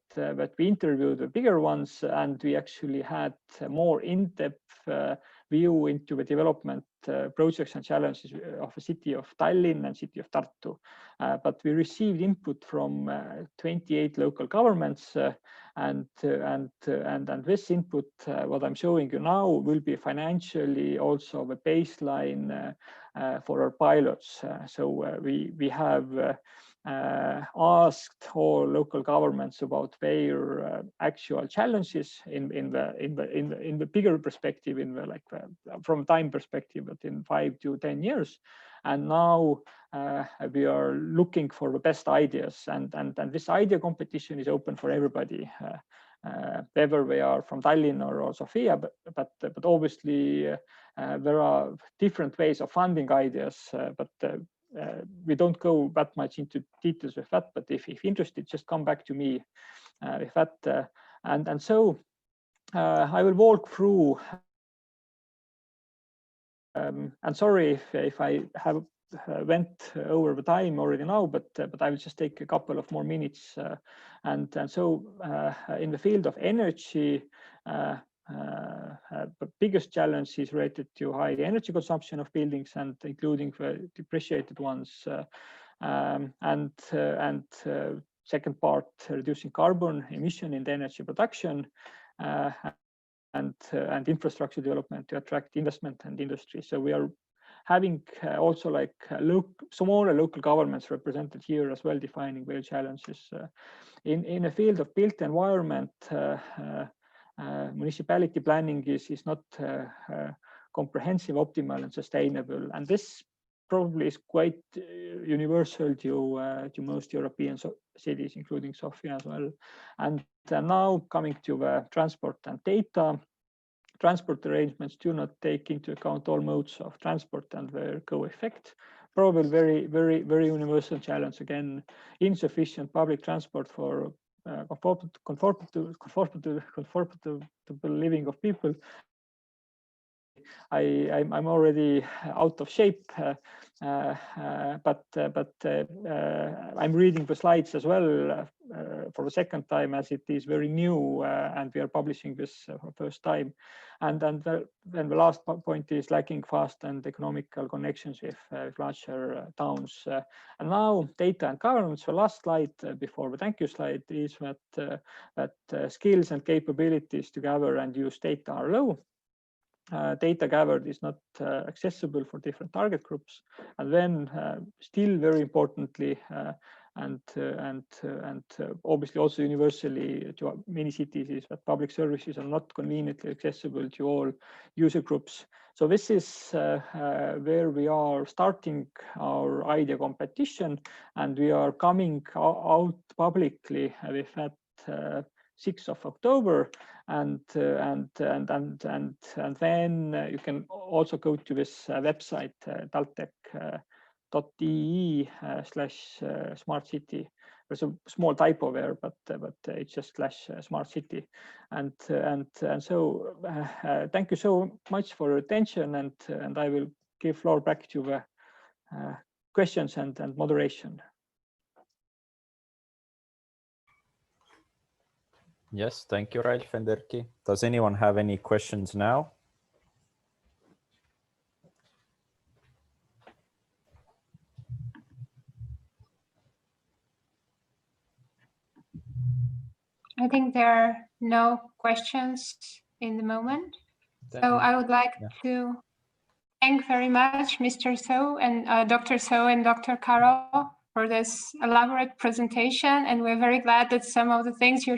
we interviewed the bigger ones, and we actually had a more in-depth view into the development projects and challenges of the city of Tallinn and city of Tartu. But we received input from 28 local governments, and this input, what I'm showing you now, will be financially also the baseline for our pilots. So we have asked all local governments about their actual challenges in the bigger perspective, in the from time perspective, but in 5 to 10 years. And now we are looking for the best ideas, and this idea competition is open for everybody, whether they are from Tallinn or Sofia, but obviously there are different ways of funding ideas, but we don't go that much into details with that. But if interested, just come back to me with that. And so I will walk through. And sorry if I have went over the time already now, but I will just take a couple of more minutes. And so in the field of energy, the biggest challenge is related to high energy consumption of buildings, and including the depreciated ones. And second part, reducing carbon emission in the energy production, and infrastructure development to attract investment and industry. So we are having also like smaller local governments represented here as well, defining their challenges. In a field of built environment, municipality planning is not comprehensive, optimal, and sustainable, and this probably is quite universal to most European cities, including Sofia as well. And now coming to the transport and data. Transport arrangements do not take into account all modes of transport and their co-effect. Probably very universal challenge again. Insufficient public transport for comfortable living of people. I'm already out of shape, but I'm reading the slides as well for the second time, as it is very new, and we are publishing this for the first time. And then the last point is lacking fast and economical connections with larger towns. And now data and governance. The last slide before the thank you slide is that skills and capabilities to gather and use data are low. Data gathered is not accessible for different target groups, and then still very importantly, and obviously also universally to many cities, is that public services are not conveniently accessible to all user groups. So this is where we are starting our idea competition, and we are coming out publicly with that 6th of October, and then you can also go to this website taltech.ee/smart city. There's a small typo there, but it's just /smart city. And so thank you so much for your attention, and I will give floor back to the questions and moderation. Yes, thank you, Ralf and Erki. Does anyone have any questions now? I think there are no questions in the moment. So I would like to thank very much Mr. So and Dr. So and Dr. Karo for this elaborate presentation. And we're very glad that some of the things you're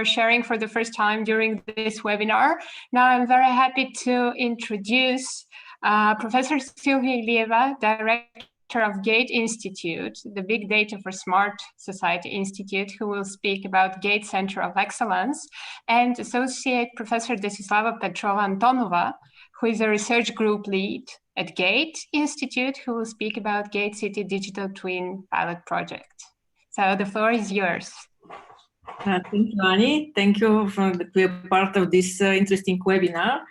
sharing for the first time during this webinar. Now I'm very happy to introduce Professor Sylvia Lieva, Director of GATE Institute, the Big Data for Smart Society Institute, who will speak about GATE Center of Excellence, and Associate Professor Desislava Petrova-Antonova, who is a research group lead at GATE Institute, who will speak about GATE City Digital Twin Pilot Project. So the floor is yours. Thank you, Annie. Thank you for being a part of this interesting webinar.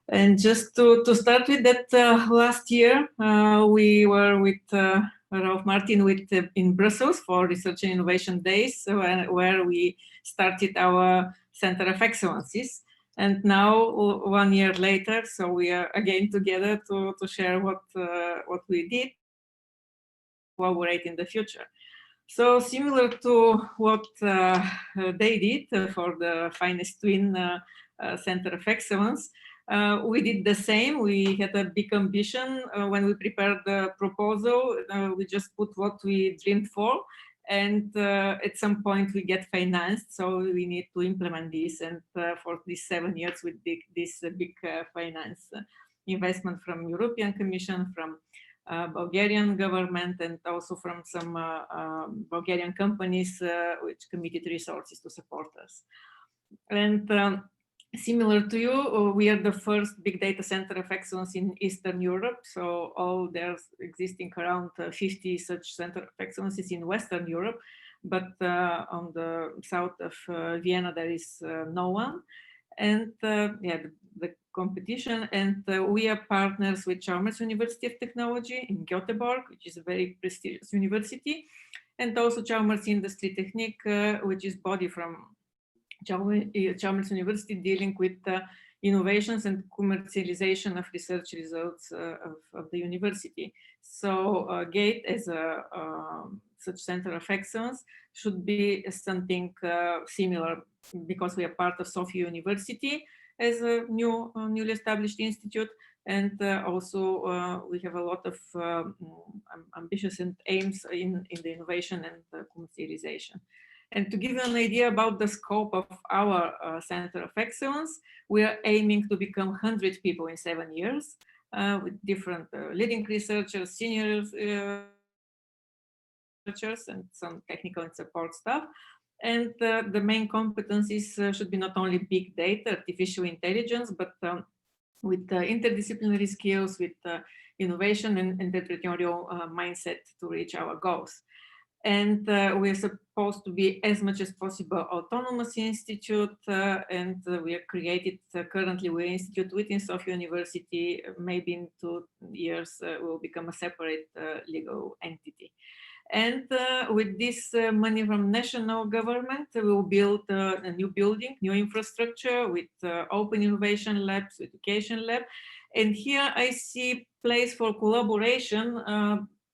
And just to start with that, last year we were with Ralph Martin in Brussels for Research and Innovation Days, where we started our Center of Excellences. And now, 1 year later, so we are again together to share what we did, collaborate in the future. So similar to what they did for the Finest Twin Center of Excellence, we did the same. We had a big ambition when we prepared the proposal. We just put what we dreamed for, and at some point we get financed, so we need to implement this. And for these 7 years, we did this big finance investment from European Commission, from Bulgarian government, and also from some Bulgarian companies which committed resources to support us. And similar to you, we are the first big data center of excellence in Eastern Europe. So there's existing around 50 such center of excellences in Western Europe, but on the south of Vienna there is no one. And the competition, and we are partners with Chalmers University of Technology in Göteborg, which is a very prestigious university, and also Chalmers Industry Technique, which is body from Chalmers University dealing with innovations and commercialization of research results of the university. So GATE as a such center of excellence should be something similar, because we are part of Sofia University as a newly established institute, and also we have a lot of ambitious and aims in the innovation and commercialization. And to give you an idea about the scope of our Center of Excellence, we are aiming to become 100 people in 7 years with different leading researchers, senior researchers, and some technical and support staff. And the main competencies should be not only big data, artificial intelligence, but with interdisciplinary skills, with innovation and entrepreneurial mindset to reach our goals. And we're supposed to be as much as possible autonomous institute, and we are created currently we're institute within Sofia University. Maybe in 2 years will become a separate legal entity. And with this money from national government, we'll build a new building, new infrastructure with open innovation labs, education lab. And here I see place for collaboration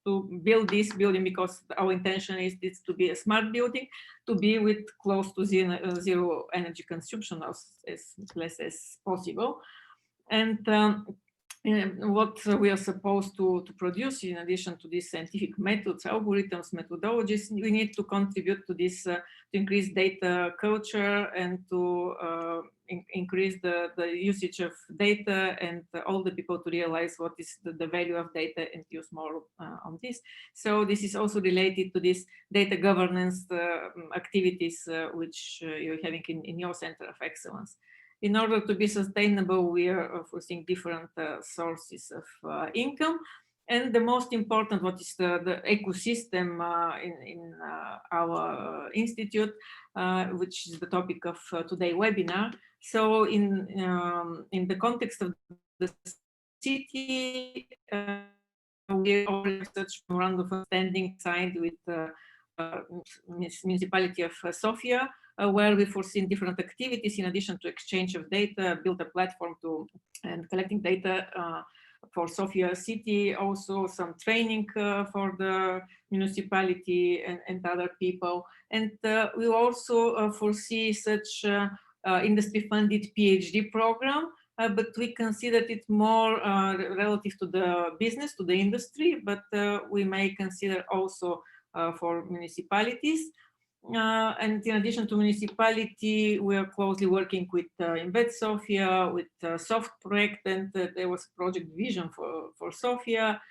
to build this building, because our intention is this to be a smart building, to be with close to zero energy consumption as less as possible. And what we are supposed to produce, in addition to these scientific methods, algorithms, methodologies, we need to contribute to this, to increase data culture and to increase the usage of data, and all the people to realize what is the value of data and use more on this. So this is also related to this data governance activities which you're having in your Center of Excellence. In order to be sustainable, we are foreseeing different sources of income. And the most important, what is the ecosystem in our institute, which is the topic of today's webinar. So in the context of the city, we already have such memorandum of understanding signed with the Municipality of Sofia, where we foresee different activities in addition to exchange of data, build a platform and collecting data for Sofia city, also some training for the municipality and other people. And we also foresee such industry-funded PhD program, but we considered it more relative to the business, to the industry, but we may consider also for municipalities. And in addition to municipality, we are closely working with Embed Sofia, with Soft Project, and there was project vision for Sofia.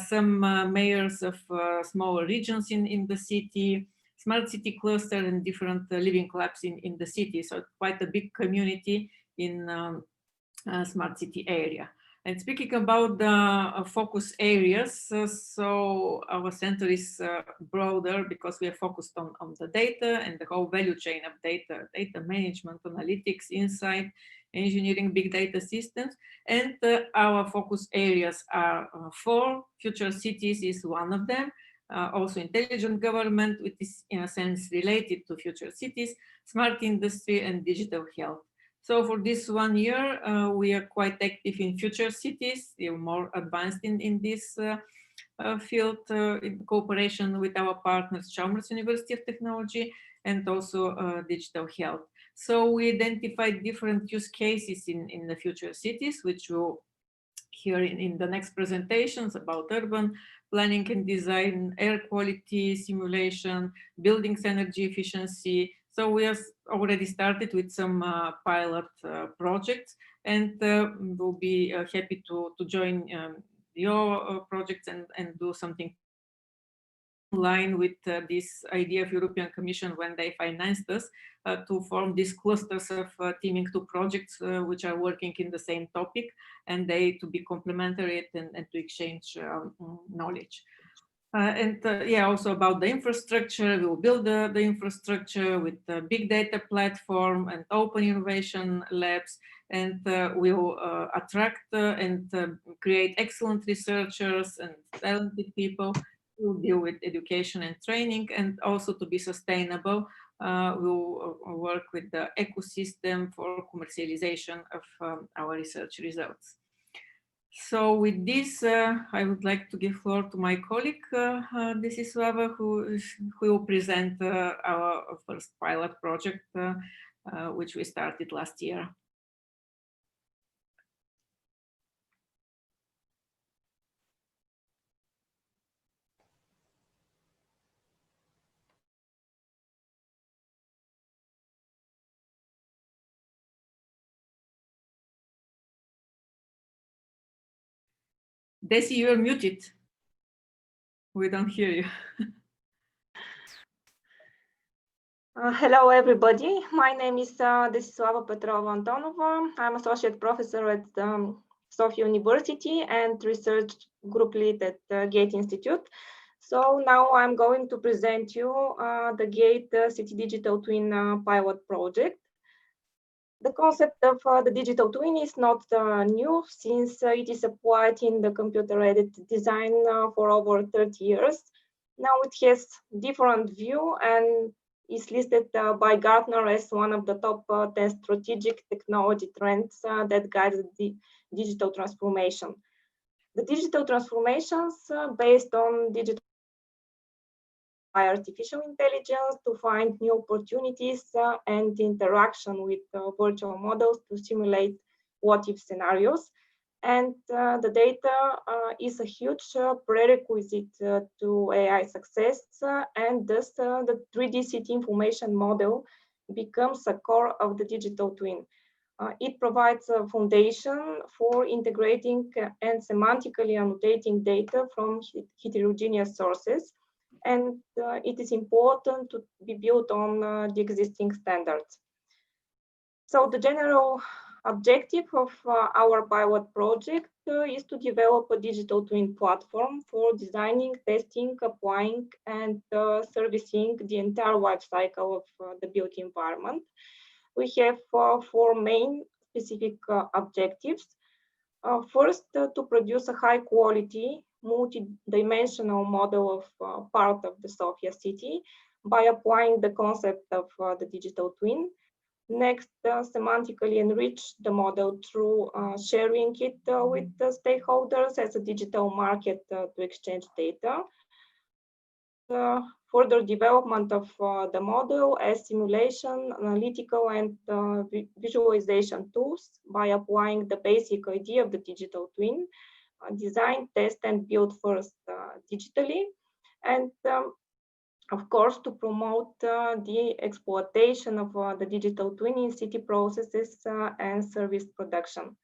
Some mayors of smaller regions in the city, smart city cluster, and different living clubs in the city. So quite a big community in smart city area. And speaking about the focus areas, so our center is broader because we are focused on the data and the whole value chain of data management, analytics, insight, engineering, big data systems. And our focus areas are 4. Future cities is one of them. Also intelligent government, which is in a sense related to future cities, smart industry, and digital health. So for this 1 year, we are quite active in future cities. We are more advanced in this field in cooperation with our partners, Chalmers University of Technology, and also digital health. So we identified different use cases in the future cities, which we'll hear in the next presentations about urban planning and design, air quality simulation, buildings energy efficiency. So we have already started with some pilot projects, and we'll be happy to join your projects and do something in line with this idea of European Commission when they financed us to form these clusters of teaming 2 projects which are working in the same topic, and they to be complementary and to exchange knowledge. Yeah, also about the infrastructure, we will build the infrastructure with the big data platform and open innovation labs, and we will attract and create excellent researchers and talented people who deal with education and training, and also to be sustainable. We'll work with the ecosystem for commercialization of our research results. So with this, I would like to give floor to my colleague, this is Slava, who will present our first pilot project, which we started last year. Desi, you're muted. We don't hear you. Hello, everybody. My name is Desislava Petrova-Antonova. I'm associate professor at Sofia University and research group lead at GATE Institute. So now I'm going to present you the GATE City Digital Twin pilot project. The concept of the digital twin is not new, since it is applied in the computer-aided design for over 30 years. Now it has different view and is listed by Gartner as one of the top 10 strategic technology trends that guide the digital transformation. The digital transformations based on digital artificial intelligence to find new opportunities and interaction with virtual models to simulate what-if scenarios. And the data is a huge prerequisite to AI success, and thus the 3D city information model becomes a core of the digital twin. It provides a foundation for integrating and semantically annotating data from heterogeneous sources, and it is important to be built on the existing standards. So the general objective of our pilot project is to develop a digital twin platform for designing, testing, applying, and servicing the entire life cycle of the built environment. We have 4 main specific objectives. First, to produce a high quality, multi-dimensional model of part of the Sofia city by applying the concept of the digital twin. Next, semantically enrich the model through sharing it with the stakeholders as a digital market to exchange data. Further development of the model as simulation, analytical, and visualization tools by applying the basic idea of the digital twin, design, test, and build first digitally. And of course, to promote the exploitation of the digital twin in city processes and service production.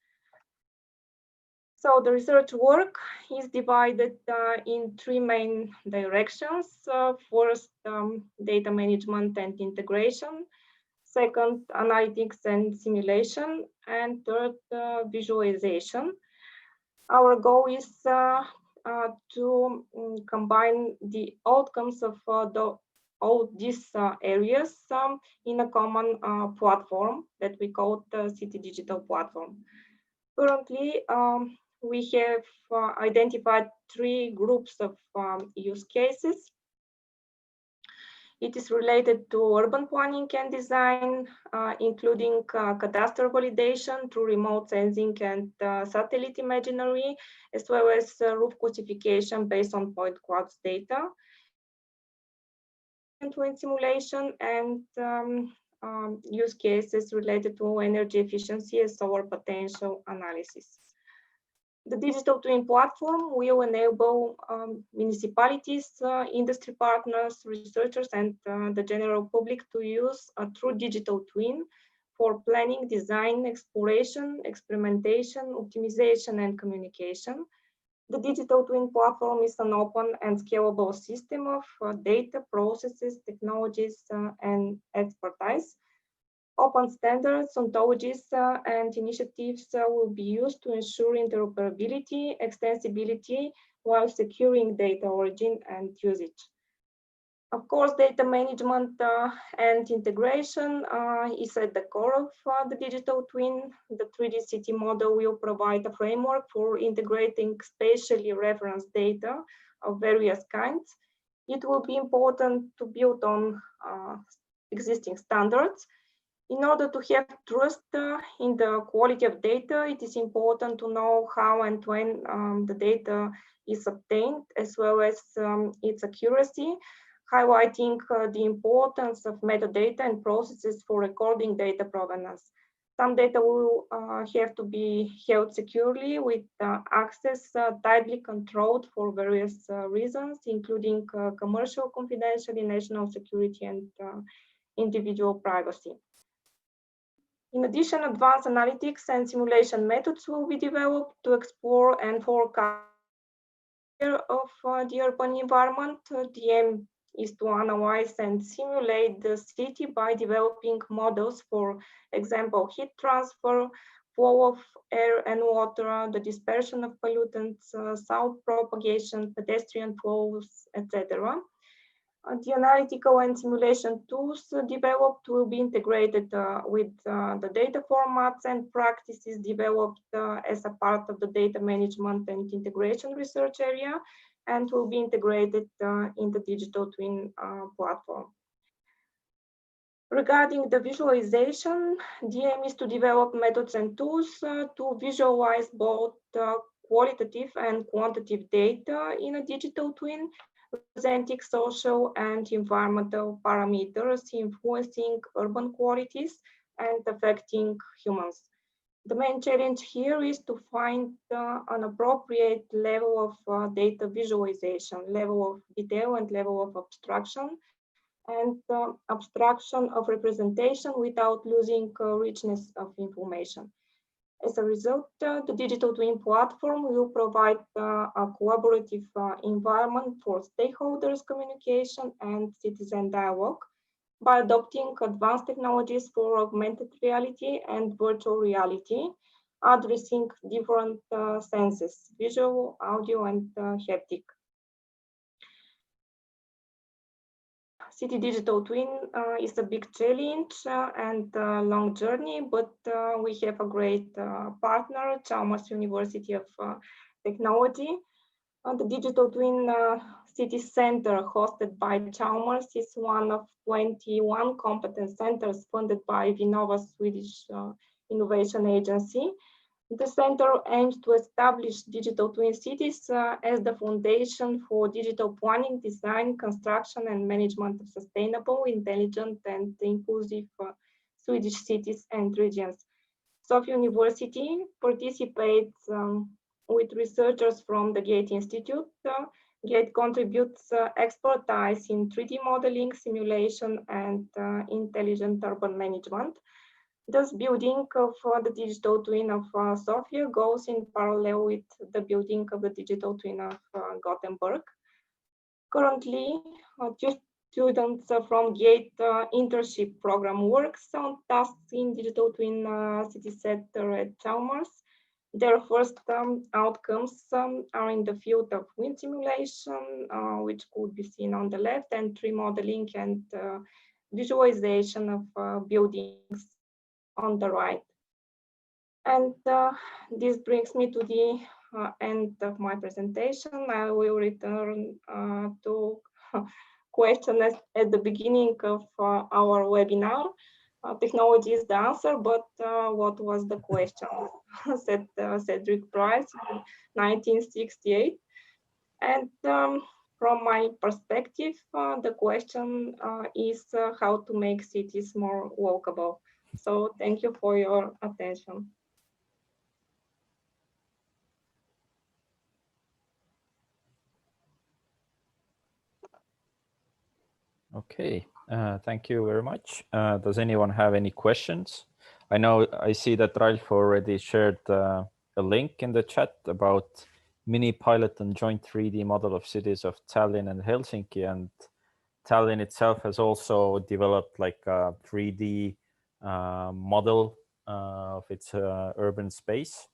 So the research work is divided in three main directions. First, data management and integration. Second, analytics and simulation. And third, visualization. Our goal is to combine the outcomes of all these areas in a common platform that we call the City Digital Platform. Currently, we have identified three groups of use cases. It is related to urban planning and design, including cadastral validation through remote sensing and satellite imagery, as well as roof classification based on point clouds data, twin simulation, and use cases related to energy efficiency and solar potential analysis. The digital twin platform will enable municipalities, industry partners, researchers, and the general public to use a true digital twin for planning, design, exploration, experimentation, optimization, and communication. The digital twin platform is an open and scalable system of data, processes, technologies, and expertise. Open standards, ontologies, and initiatives will be used to ensure interoperability, extensibility, while securing data origin and usage. Of course, data management and integration is at the core of the digital twin. The 3D city model will provide a framework for integrating spatially referenced data of various kinds. It will be important to build on existing standards. In order to have trust in the quality of data, it is important to know how and when the data is obtained, as well as its accuracy, highlighting the importance of metadata and processes for recording data provenance. Some data will have to be held securely with access tightly controlled for various reasons, including commercial confidentiality, national security, and individual privacy. In addition, advanced analytics and simulation methods will be developed to explore and forecast of the urban environment. The aim is to analyze and simulate the city by developing models, for example, heat transfer, flow of air and water, the dispersion of pollutants, sound propagation, pedestrian flows, etc. The analytical and simulation tools developed will be integrated with the data formats and practices developed as a part of the data management and integration research area, and will be integrated in the digital twin platform. Regarding the visualization, the aim is to develop methods and tools to visualize both qualitative and quantitative data in a digital twin, representing social and environmental parameters influencing urban qualities and affecting humans. The main challenge here is to find an appropriate level of data visualization, level of detail and level of abstraction, and abstraction of representation without losing richness of information. As a result, the digital twin platform will provide a collaborative environment for stakeholders communication and citizen dialogue by adopting advanced technologies for augmented reality and virtual reality, addressing different senses, visual, audio, and haptic. City digital twin is a big challenge and a long journey, but we have a great partner, Chalmers University of Technology. The digital twin city center hosted by Chalmers is one of 21 competence centers funded by Vinnova's Swedish innovation agency. The center aims to establish digital twin cities as the foundation for digital planning, design, construction, and management of sustainable, intelligent, and inclusive Swedish cities and regions. Sofia University participates with researchers from the Gate Institute, Gate contributes expertise in 3D modeling, simulation, and intelligent urban management. Thus, building of the digital twin of Sofia goes in parallel with the building of the digital twin of Gothenburg. Currently, two students from GATE internship program works on tasks in digital twin city center at Chalmers. Their first outcomes are in the field of wind simulation, which could be seen on the left, and tree modeling and visualization of buildings on the right. And this brings me to the end of my presentation. I will return to questions at the beginning of our webinar. Technology is the answer, but what was the question? said Cedric Price in 1968. And from my perspective, the question is how to make cities more walkable. So thank you for your attention. Okay, thank you very much. Does anyone have any questions? I see that Ralf already shared a link in the chat about mini pilot and joint 3D model of cities of Tallinn and Helsinki, and Tallinn itself has also developed like a 3D model of its urban space.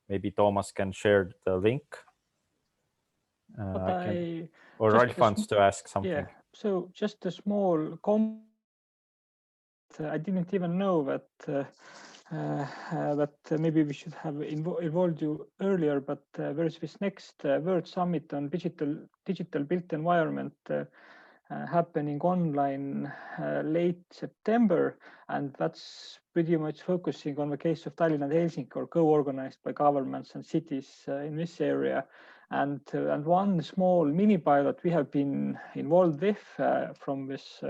Maybe Thomas can share the link. Or Ralf wants to ask something. Yeah, so just a small comment. I didn't even know that maybe we should have involved you earlier, but there is this next World Summit on digital built environment happening online late September, and that's pretty much focusing on the case of Tallinn and Helsinki, or co-organized by governments and cities in this area. And one small mini pilot we have been involved with from this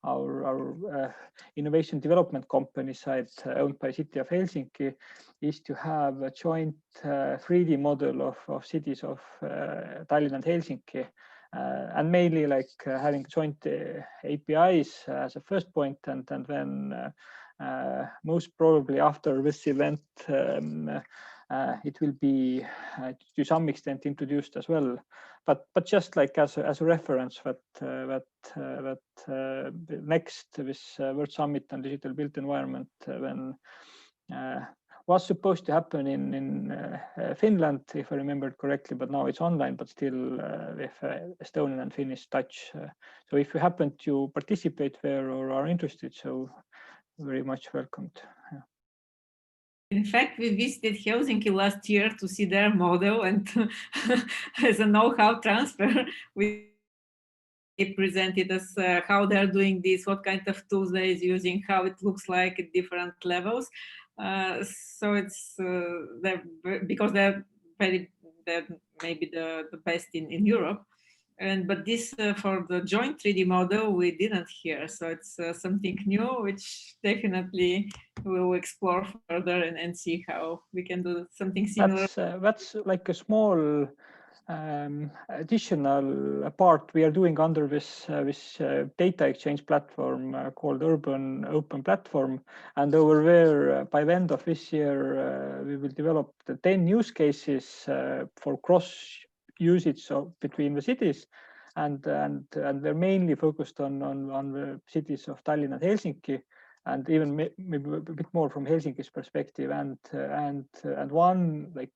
our innovation development company side owned by City of Helsinki is to have a joint 3D model of cities of Tallinn and Helsinki. And mainly like having joint APIs as a first point, and then most probably after this event, it will be to some extent introduced as well. But just like as a reference that next this World Summit on Digital Built Environment when was supposed to happen in Finland, if I remember correctly, but now it's online, but still with Estonian and Finnish touch. So if you happen to participate there or are interested, so very much welcomed. Yeah. In fact, we visited Helsinki last year to see their model, and as a know-how transfer, we presented us how they're doing this, what kind of tools they're using, how it looks like at different levels. So it's because they're maybe the best in Europe. But this for the joint 3D model we didn't hear, so it's something new which definitely we'll explore further and see how we can do something similar. That's like a small additional part we are doing under this data exchange platform called Urban Open Platform, and over there by the end of this year we will develop the 10 use cases for cross usage between the cities, and they're mainly focused on the cities of Tallinn and Helsinki, and even maybe a bit more from Helsinki's perspective, and one like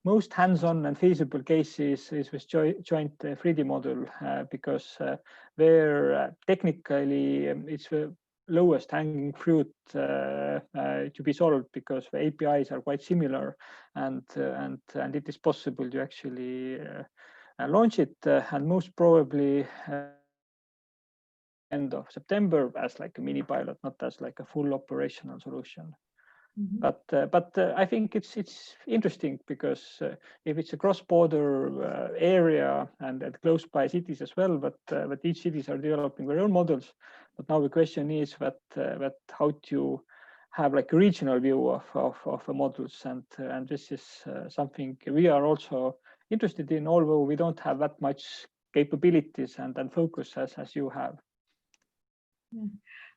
most hands-on and feasible cases is with joint 3D model because there technically it's the lowest hanging fruit to be solved because the APIs are quite similar, and it is possible to actually launch it, and most probably end of September as like a mini pilot, not as like a full operational solution. Mm-hmm. But I think it's interesting because if it's a cross-border area and close by cities as well, but each cities are developing their own models. But now the question is that how to have like a regional view of the models, and this is something we are also interested in, although we don't have that much capabilities and focus as you have.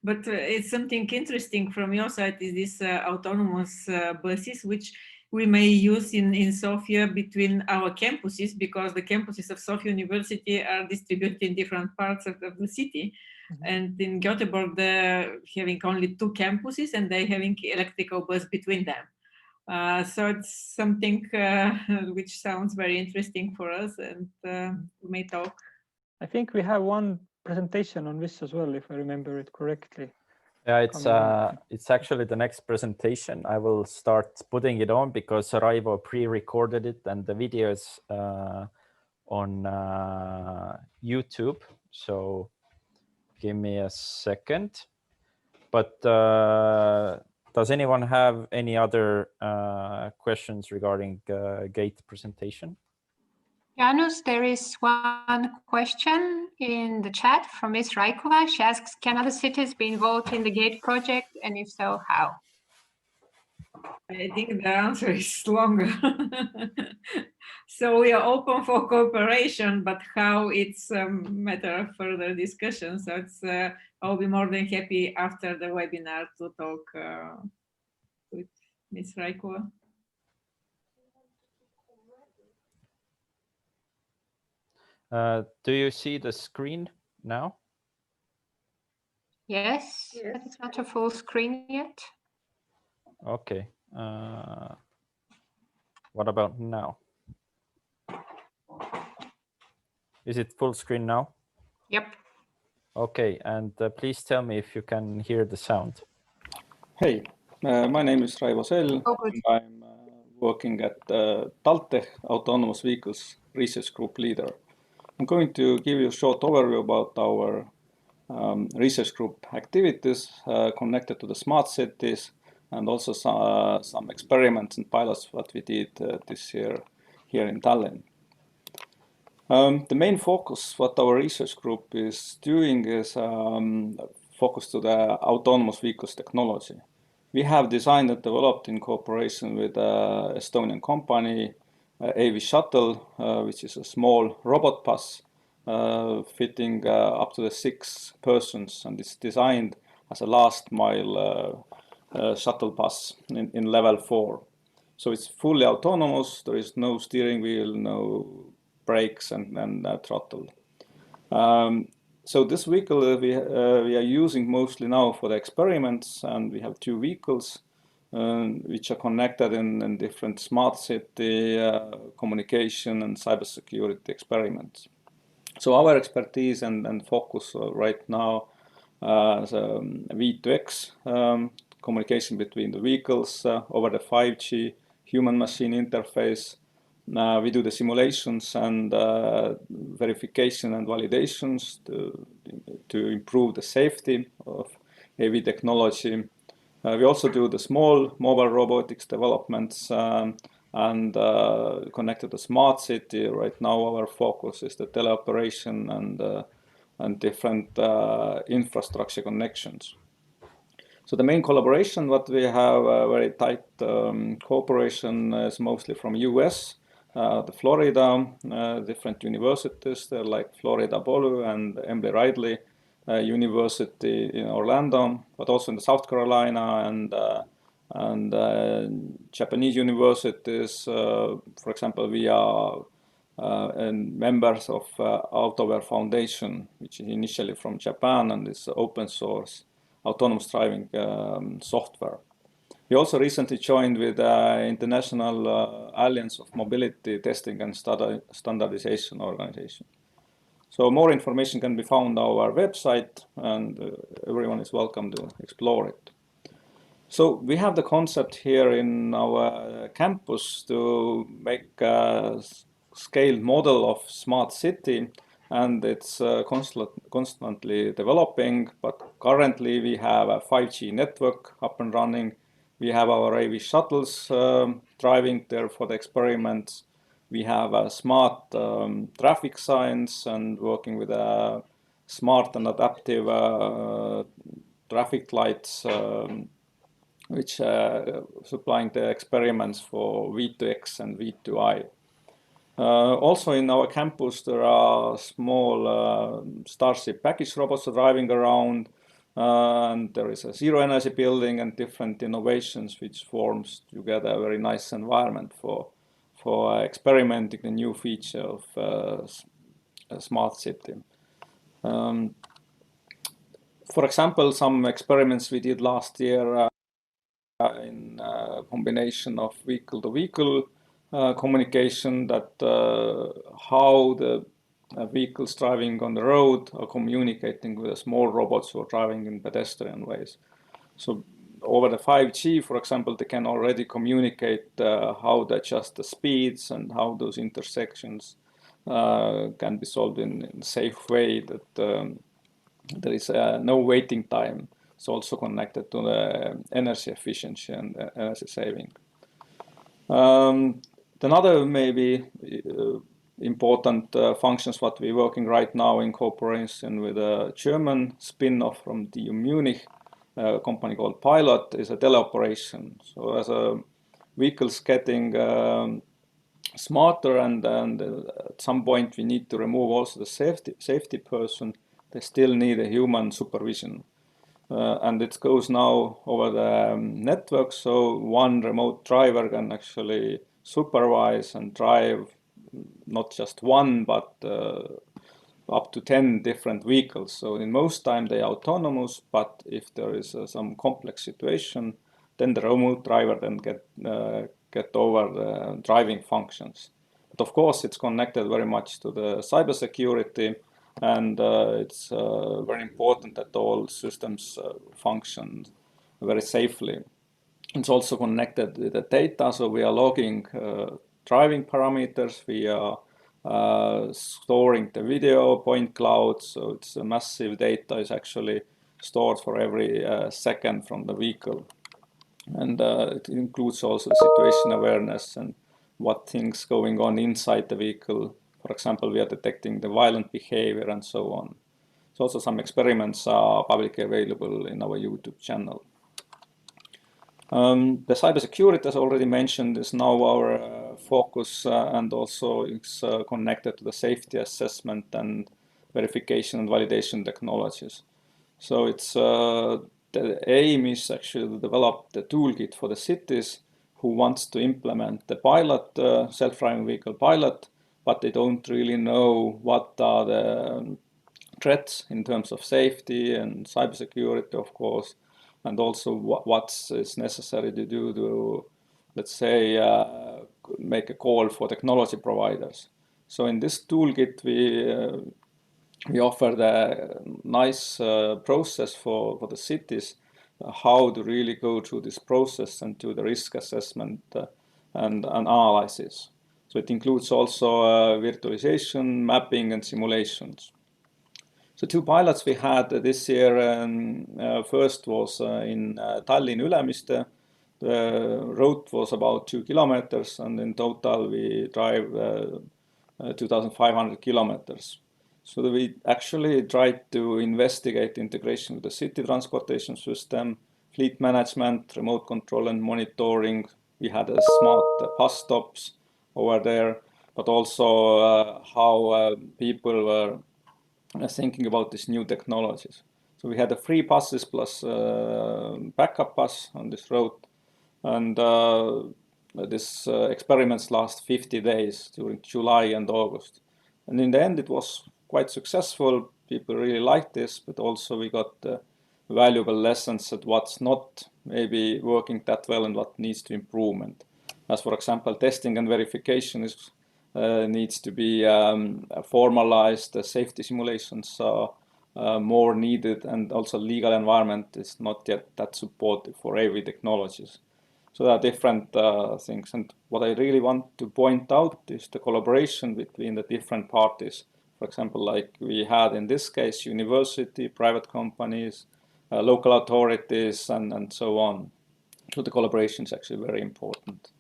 But it's something interesting from your side is this autonomous buses, which we may use in Sofia between our campuses, because the campuses of Sofia University are distributed in different parts of the city. Mm-hmm. And in Göteborg, they're having only 2 campuses and they're having electrical bus between them. So it's something which sounds very interesting for us, and we may talk. I think we have one presentation on this as well, if I remember it correctly. Yeah, it's actually the next presentation. I will start putting it on because Raivo pre-recorded it and the video is on YouTube. So give me a second. But does anyone have any other questions regarding GATE presentation? Jaanus, there is one question in the chat from Ms. Raikova. She asks, can other cities be involved in the GATE project, and if so, how? I think the answer is longer. So we are open for cooperation, but how, it's a matter of further discussion. So it's, I'll be more than happy after the webinar to talk with Ms. Raikova. Do you see the screen now? Yes, but it's not a full screen yet. Okay. What about now? Is it full screen now? Yep. Okay, and please tell me if you can hear the sound. Hey, my name is Raivo Sell. And I'm working at TalTech Autonomous Vehicles Research Group Leader. I'm going to give you a short overview about our research group activities connected to the smart cities, and also some experiments and pilots what we did this year here in Tallinn. The main focus what our research group is doing is focus to the autonomous vehicles technology. We have designed and developed in cooperation with Estonian company AV Shuttle, which is a small robot bus fitting up to 6 persons, and it's designed as a last mile shuttle bus in level 4. So it's fully autonomous. There is no steering wheel, no brakes and throttle. So this vehicle we are using mostly now for the experiments, and we have 2 vehicles which are connected in different smart city communication and cybersecurity experiments. So our expertise and focus right now is V2X communication between the vehicles over the 5G human-machine interface. We do the simulations and verification and validations to improve the safety of AV technology. We also do the small mobile robotics developments and connected to smart city. Right now our focus is the teleoperation and different infrastructure connections. So the main collaboration what we have very tight cooperation is mostly from US, the Florida, different universities. They're like Florida Bolu and Embry Ridley University in Orlando, but also in the South Carolina and Japanese universities. For example, we are members of Autoware Foundation, which is initially from Japan and is open source autonomous driving software. We also recently joined with the International Alliance of Mobility Testing and Standardization Organization. So more information can be found on our website, and everyone is welcome to explore it. So we have the concept here in our campus to make a scaled model of smart city, and it's constantly developing, but currently we have a 5G network up and running. We have our AV shuttles driving there for the experiments. We have a smart traffic signs and working with a smart and adaptive traffic lights which supplying the experiments for V2X and V2I. Also in our campus, there are small Starship package robots driving around, and there is a zero energy building and different innovations which forms together a very nice environment for experimenting the new feature of a smart city. For example, some experiments we did last year in combination of vehicle-to-vehicle communication, that how the vehicles driving on the road are communicating with the small robots who are driving in pedestrian ways. So over the 5G, for example, they can already communicate how to adjust the speeds and how those intersections can be solved in a safe way, that there is no waiting time. It's also connected to the energy efficiency and energy saving. Another maybe important functions what we're working right now in cooperation with a German spin-off from the Munich company called Pilot is a teleoperation. So as a vehicles getting smarter, and at some point we need to remove also the safety person, they still need a human supervision. And it goes now over the network, so one remote driver can actually supervise and drive not just one, but up to 10 different vehicles. So in most time they are autonomous, but if there is some complex situation, then the remote driver then get over the driving functions. But of course, it's connected very much to the cybersecurity, and it's very important that all systems function very safely. It's also connected with the data, so we are logging driving parameters, we are storing the video point clouds, so it's a massive data is actually stored for every second from the vehicle. And it includes also situation awareness and what things going on inside the vehicle. For example, we are detecting the violent behavior and so on. So also some experiments are publicly available in our YouTube channel. The cybersecurity, as already mentioned, is now our focus, and also it's connected to the safety assessment and verification and validation technologies. So it's the aim is actually to develop the toolkit for the cities who wants to implement the pilot, self-driving vehicle pilot, but they don't really know what are the threats in terms of safety and cybersecurity, of course, and also what is necessary to do to, let's say, make a call for technology providers. So in this toolkit, we offer the nice process for the cities, how to really go through this process and do the risk assessment and analysis. So it includes also virtualization, mapping, and simulations. So two pilots we had this year. First was in Tallinn Ülemiste. The route was about 2 kilometers, and in total we drive 2,500 kilometers. So we actually tried to investigate integration with the city transportation system, fleet management, remote control and monitoring. We had a smart bus stops over there, but also how people were thinking about these new technologies. So we had the free buses plus backup bus on this route, and this experiments last 50 days during July and August. And in the end, it was quite successful. People really liked this, but also we got valuable lessons at what's not maybe working that well and what needs to improvement. As for example, testing and verification is needs to be formalized. The safety simulations are more needed, and also legal environment is not yet that supportive for AV technologies. So there are different things. And what I really want to point out is the collaboration between the different parties. For example, like we had in this case, university, private companies, local authorities, and so on. So the collaboration is actually very important.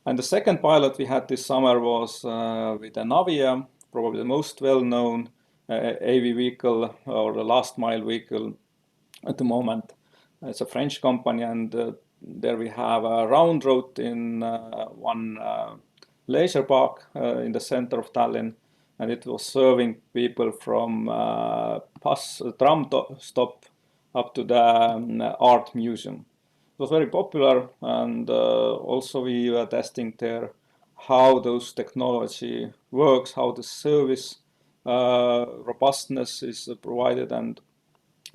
And the second pilot we had this summer was with a Navia, probably the most well-known AV vehicle or the last mile vehicle at the moment. It's a French company, and there we have a round road in one leisure park in the center of Tallinn, and it was serving people from tram stop up to the art museum. It was very popular, and also we were testing there how those technology works, how the service robustness is provided, and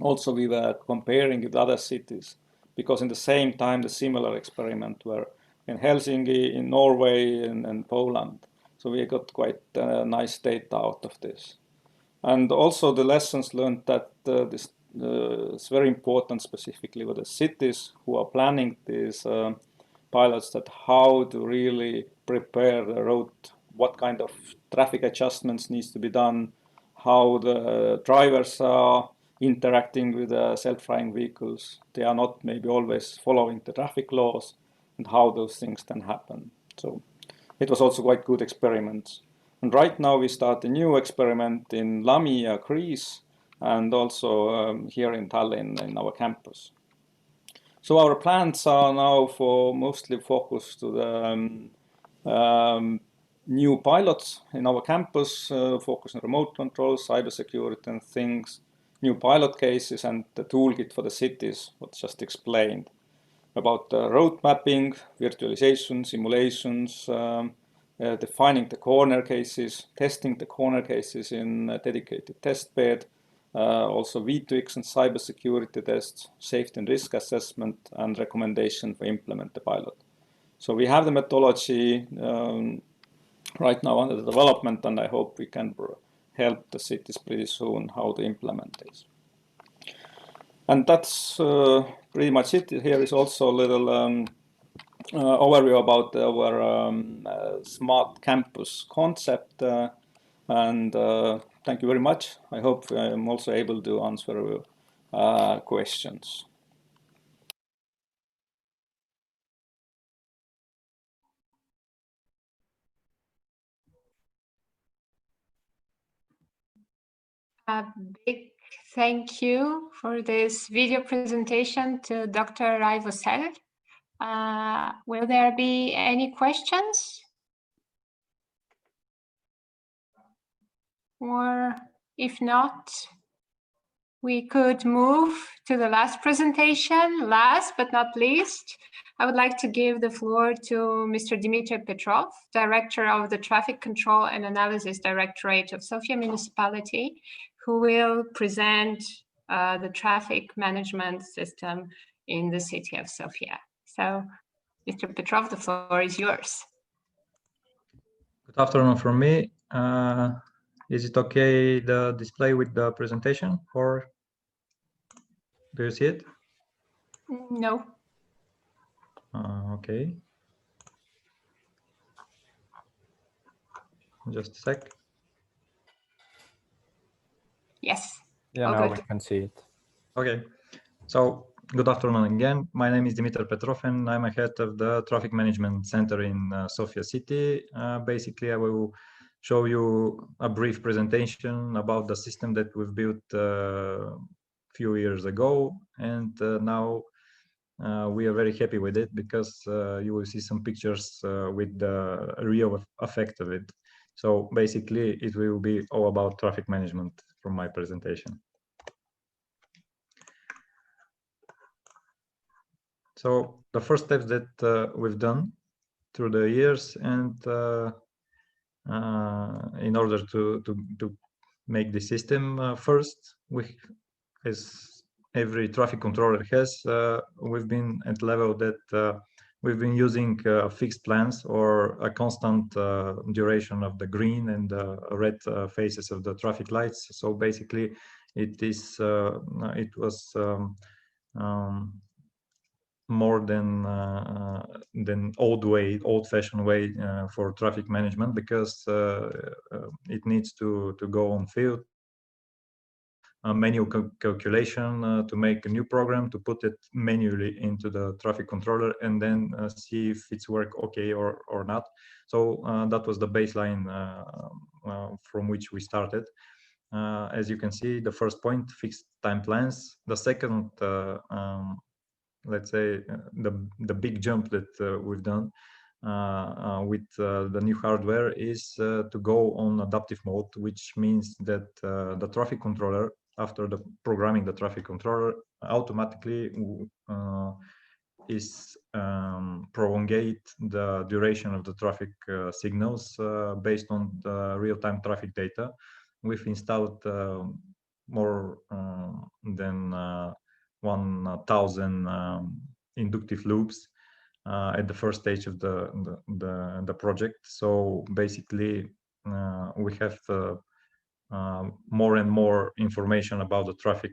also we were comparing with other cities, because in the same time the similar experiment were in Helsinki, in Norway, and Poland. So we got quite nice data out of this. And also the lessons learned that this is very important, specifically with the cities who are planning these pilots, that how to really prepare the road, what kind of traffic adjustments needs to be done, how the drivers are interacting with the self-driving vehicles. They are not maybe always following the traffic laws, and how those things then happen. So it was also quite good experiments. And right now we start a new experiment in Lamia, Greece, and also here in Tallinn in our campus. So our plans are now for mostly focused to the new pilots in our campus, focus on remote control, cybersecurity and things, new pilot cases, and the toolkit for the cities, what's just explained about the road mapping, virtualization, simulations, defining the corner cases, testing the corner cases in a dedicated test bed, also V2X and cybersecurity tests, safety and risk assessment, and recommendation for implement the pilot. So we have the methodology right now under development, and I hope we can help the cities pretty soon how to implement this. And that's pretty much it. Here is also a little overview about our smart campus concept. And thank you very much. I hope I'm also able to answer questions. A big thank you for this video presentation to Dr. Raivo Sell. Will there be any questions? Or if not, we could move to the last presentation. Last but not least, I would like to give the floor to Mr. Dmitry Petrov, Director of the Traffic Control and Analysis Directorate of Sofia Municipality, who will present the traffic management system in the city of Sofia. So, Mr. Petrov, the floor is yours. Good afternoon from me. Is it okay, the display with the presentation, or do you see it? No. Okay. Just a sec. Yes. Yeah, now we can see it. Okay. So good afternoon again. My name is Dmitry Petrov, and I'm a head of the Traffic Management Center in Sofia City. Basically, I will show you a brief presentation about the system that we've built a few years ago, and now we are very happy with it, because you will see some pictures with the real effect of it. So basically, it will be all about traffic management from my presentation. So the first steps that we've done through the years, and in order to make the system, first, as every traffic controller has, we've been at level that we've been using fixed plans or a constant duration of the green and red phases of the traffic lights. So basically, it was more than old-fashioned way for traffic management, because it needs to go on field, a manual calculation to make a new program, to put it manually into the traffic controller, and then see if it's work okay or not. So that was the baseline from which we started. As you can see, the first point, fixed time plans. The second let's say, the big jump that we've done with the new hardware is to go on adaptive mode, which means that the traffic controller, after the programming the traffic controller, automatically is prolongate the duration of the traffic signals based on the real-time traffic data. We've installed more than 1,000 inductive loops at the first stage of the project. So basically, we have more and more information about the traffic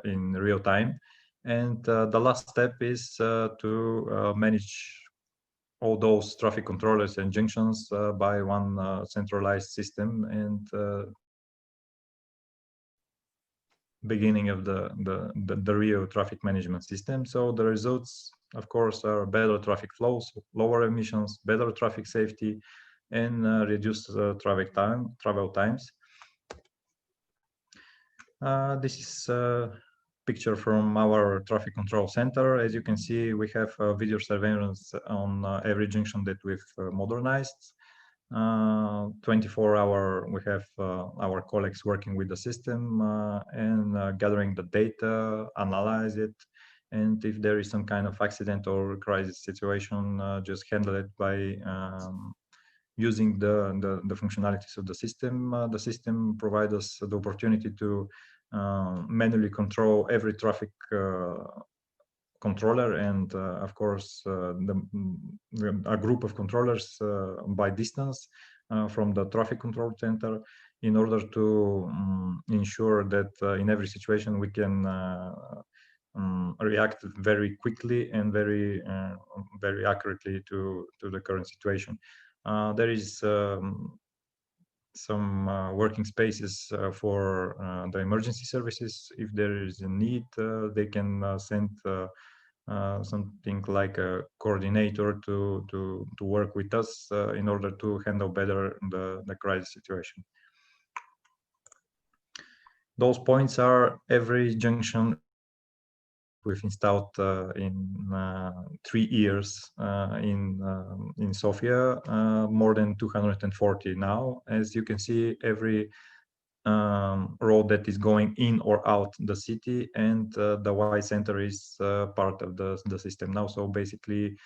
in real time. And the last step is to manage all those traffic controllers and junctions by one centralized system, and beginning of the real traffic management system. So the results, of course, are better traffic flows, lower emissions, better traffic safety, and reduced travel times. This is a picture from our traffic control center. As you can see, we have video surveillance on every junction that we've modernized. 24-hour, we have our colleagues working with the system and gathering the data, analyze it, and if there is some kind of accident or crisis situation, just handle it by using the functionalities of the system. The system provides us the opportunity to manually control every traffic controller, and of course a group of controllers by distance from the traffic control center, in order to ensure that in every situation we can react very quickly and very accurately to the current situation. There is some working spaces for the emergency services. If there is a need, they can send something like a coordinator to work with us in order to handle better the crisis situation. Those points are every junction we've installed in 3 years in Sofia, more than 240 now. As you can see, every road that is going in or out the city, and the Y center is part of the system now. So basically,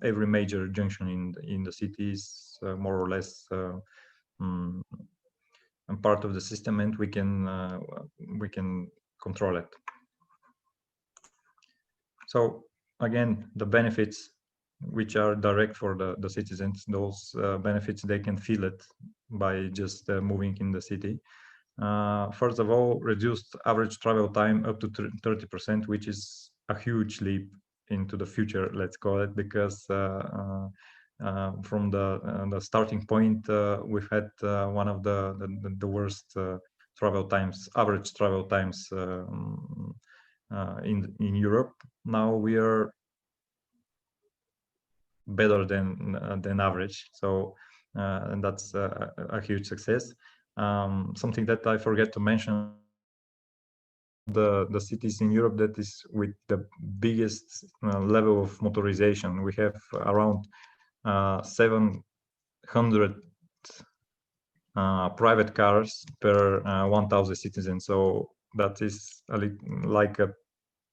every major junction in the city is more or less part of the system, and we can control it. So again, the benefits which are direct for the citizens, those benefits, they can feel it by just moving in the city. First of all, reduced average travel time up to 30%, which is a huge leap into the future, let's call it, because from the starting point, we've had one of the worst travel times, average travel times in Europe. Now we are better than average, so and that's a huge success. Something that I forget to mention, the cities in Europe that is with the biggest level of motorization. We have around 700 private cars per 1,000 citizens, so that is like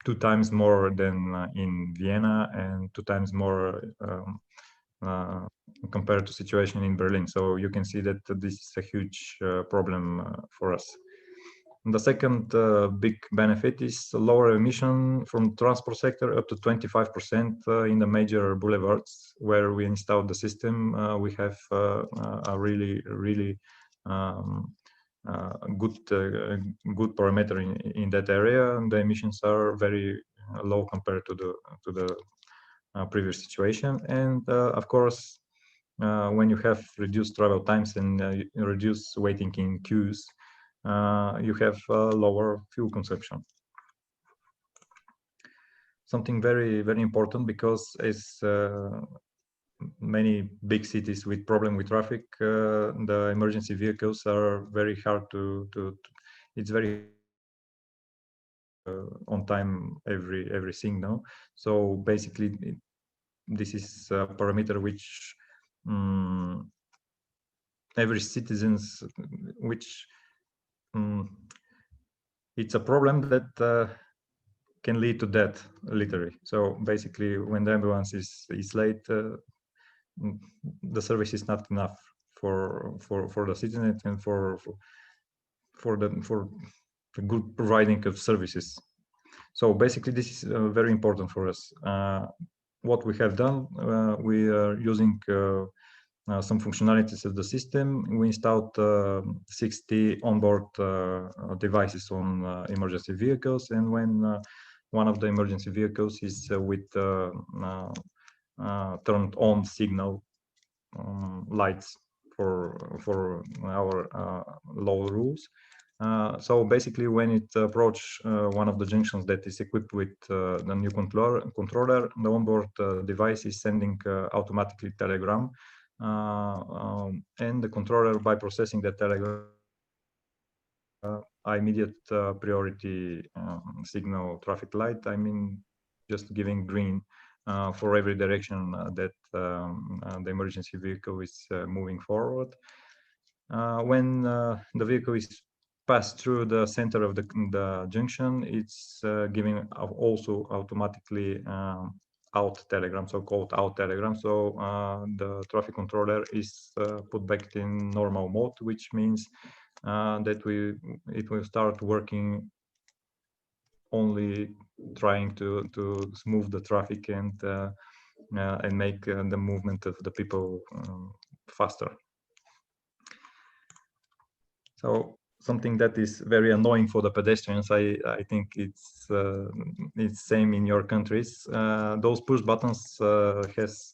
2 times more than in Vienna, and 2 times more compared to situation in Berlin. So you can see that this is a huge problem for us. And the second big benefit is lower emission from transport sector, up to 25% in the major boulevards where we installed the system. We have a really good parameter in that area, and the emissions are very low compared to the previous situation. And of course, when you have reduced travel times and reduced waiting in queues, you have lower fuel consumption. Something very important, because as many big cities with problem with traffic, the emergency vehicles are very hard to it's very on time every signal. So basically, this is a parameter which every citizens, which it's a problem that can lead to death, literally. So basically, when the ambulance is late, the service is not enough for the citizens and for the good providing of services. So basically, this is very important for us. What we have done, we are using some functionalities of the system. We installed 60 onboard devices on emergency vehicles, and when one of the emergency vehicles is with turned on signal lights for our low rules. So basically, when it approach one of the junctions that is equipped with the new controller, the onboard device is sending automatically telegram, and the controller, by processing that telegram, immediate priority signal traffic light. I mean, just giving green for every direction that the emergency vehicle is moving forward. When the vehicle is passed through the center of the junction, it's giving also automatically out telegram, so-called out telegram. So the traffic controller is put back in normal mode, which means that it will start working only trying to smooth the traffic and make the movement of the people faster. So something that is very annoying for the pedestrians, I think it's same in your countries. Those push buttons has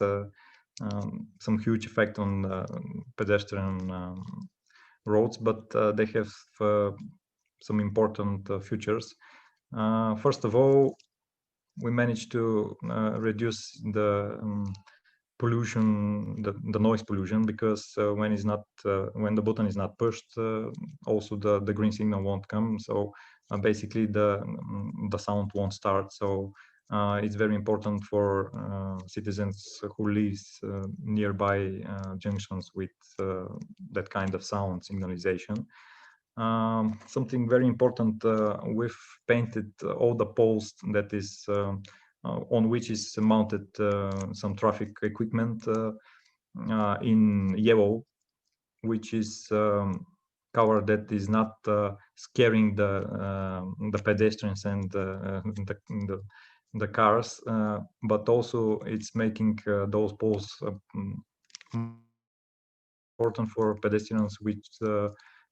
some huge effect on pedestrian roads, but they have some important features. First of all, we managed to reduce the pollution, the noise pollution, because when the button is not pushed, also the green signal won't come. So basically, the sound won't start. So it's very important for citizens who live nearby junctions with that kind of sound signalization. Something very important, we've painted all the poles that is on which is mounted some traffic equipment in yellow, which is color that is not scaring the pedestrians and the cars, but also it's making those poles important for pedestrians which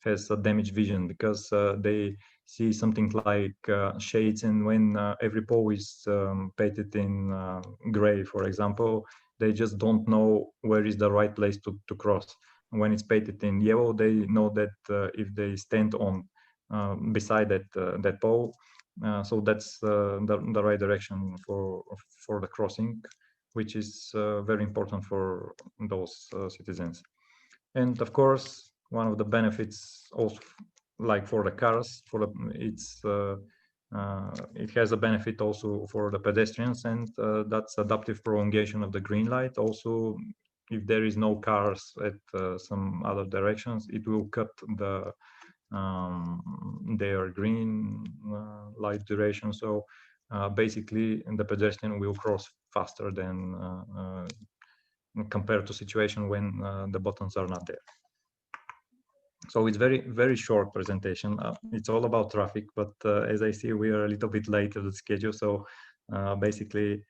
has a damaged vision, because they see something like shades, and when every pole is painted in gray, for example, they just don't know where is the right place to cross. When it's painted in yellow, they know that if they stand on beside that pole, so that's the right direction for the crossing, which is very important for those citizens. And of course, one of the benefits also, like for the cars, it has a benefit also for the pedestrians, and that's adaptive prolongation of the green light. Also, if there is no cars at some other directions, it will cut their green light duration. So basically, the pedestrian will cross faster than compared to situation when the buttons are not there. So it's very short presentation. It's all about traffic, but as I see, we are a little bit late to the schedule. So basically,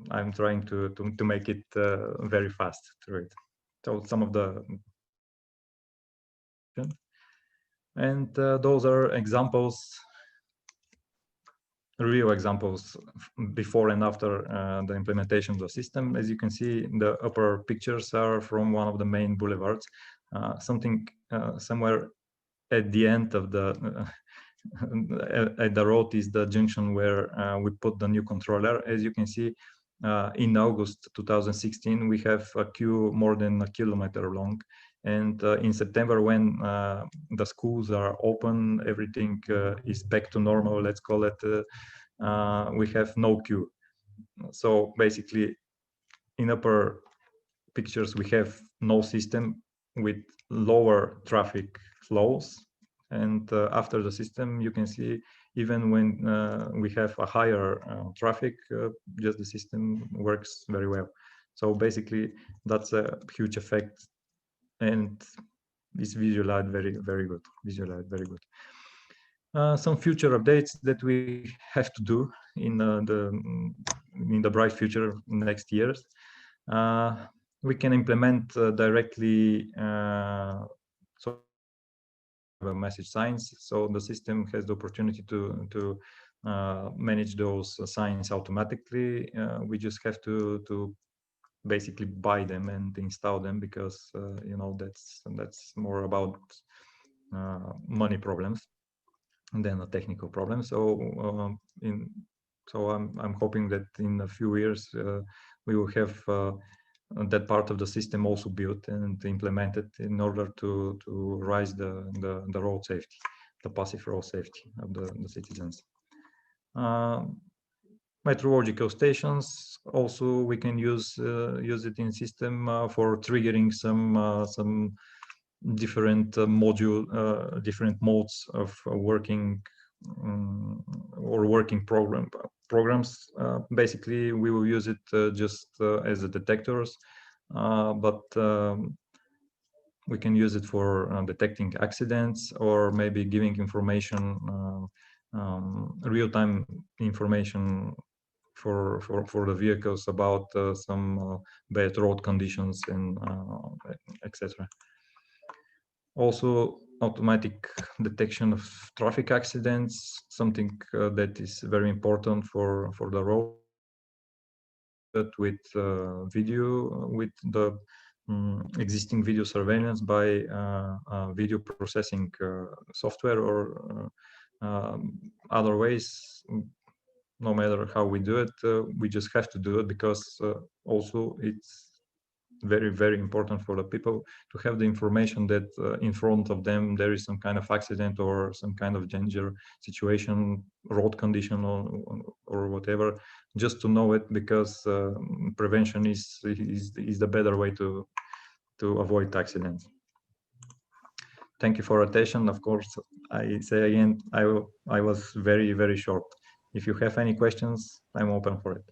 I'm trying to make it very fast to read. So some of the, and those are examples, real examples before and after the implementation of the system. As you can see, the upper pictures are from one of the main boulevards. Something somewhere at the end of the at the road is the junction where we put the new controller. As you can see, in August 2016, we have a queue more than a kilometer long, And in September, when the schools are open, everything is back to normal, let's call it, we have no queue. So basically, in upper pictures, we have no system with lower traffic flows. And after the system, you can see even when we have a higher traffic, just the system works very well. So basically, that's a huge effect, and it's visualized very good. Visualized very good. Some future updates that we have to do in the bright future next years. We can implement directly so message signs, so the system has the opportunity to manage those signs automatically. We just have to basically buy them and install them, because you know, that's more about money problems than a technical problem. So I'm hoping that in a few years we will have that part of the system also built and implemented in order to raise the road safety, the passive road safety of the citizens. Meteorological stations also, we can use it in system for triggering some different different modes of working or working programs. Basically, we will use it just as a detectors, but we can use it for detecting accidents, or maybe giving information, real-time information for the vehicles about some bad road conditions and etc. Also, automatic detection of traffic accidents, something that is very important for the road, with video, with the existing video surveillance by video processing software, or other ways. No matter how we do it, we just have to do it, because also it's very important for the people to have the information that in front of them there is some kind of accident or some kind of danger situation, road condition, or whatever, just to know it, because prevention is the better way to avoid accidents. Thank you for attention. Of course, I say again, I was very short. If you have any questions, I'm open for it.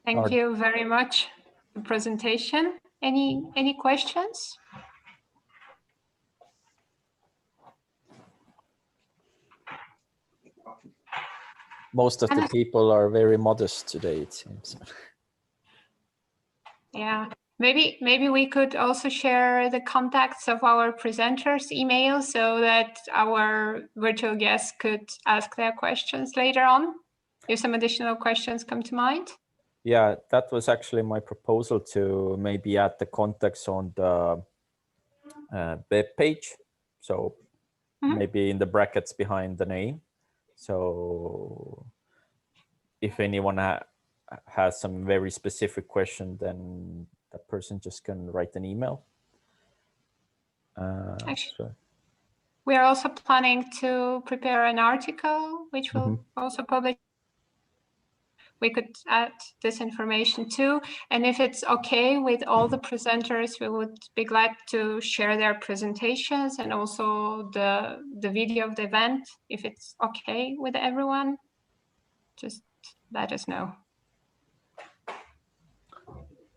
Thank you very much for the presentation. Any questions? Most of the people are very modest today, it seems. Yeah, maybe we could also share the contacts of our presenters' email, so that our virtual guests could ask their questions later on, if some additional questions come to mind. Yeah, that was actually my proposal, to maybe add the contacts on the web page. So maybe in the brackets behind the name. So if anyone has some very specific question, then that person just can write an email. Actually, we are also planning to prepare an article, which will also publish. We could add this information too. And if it's okay with all the presenters, we would be glad to share their presentations and also the video of the event. If it's okay with everyone, just let us know.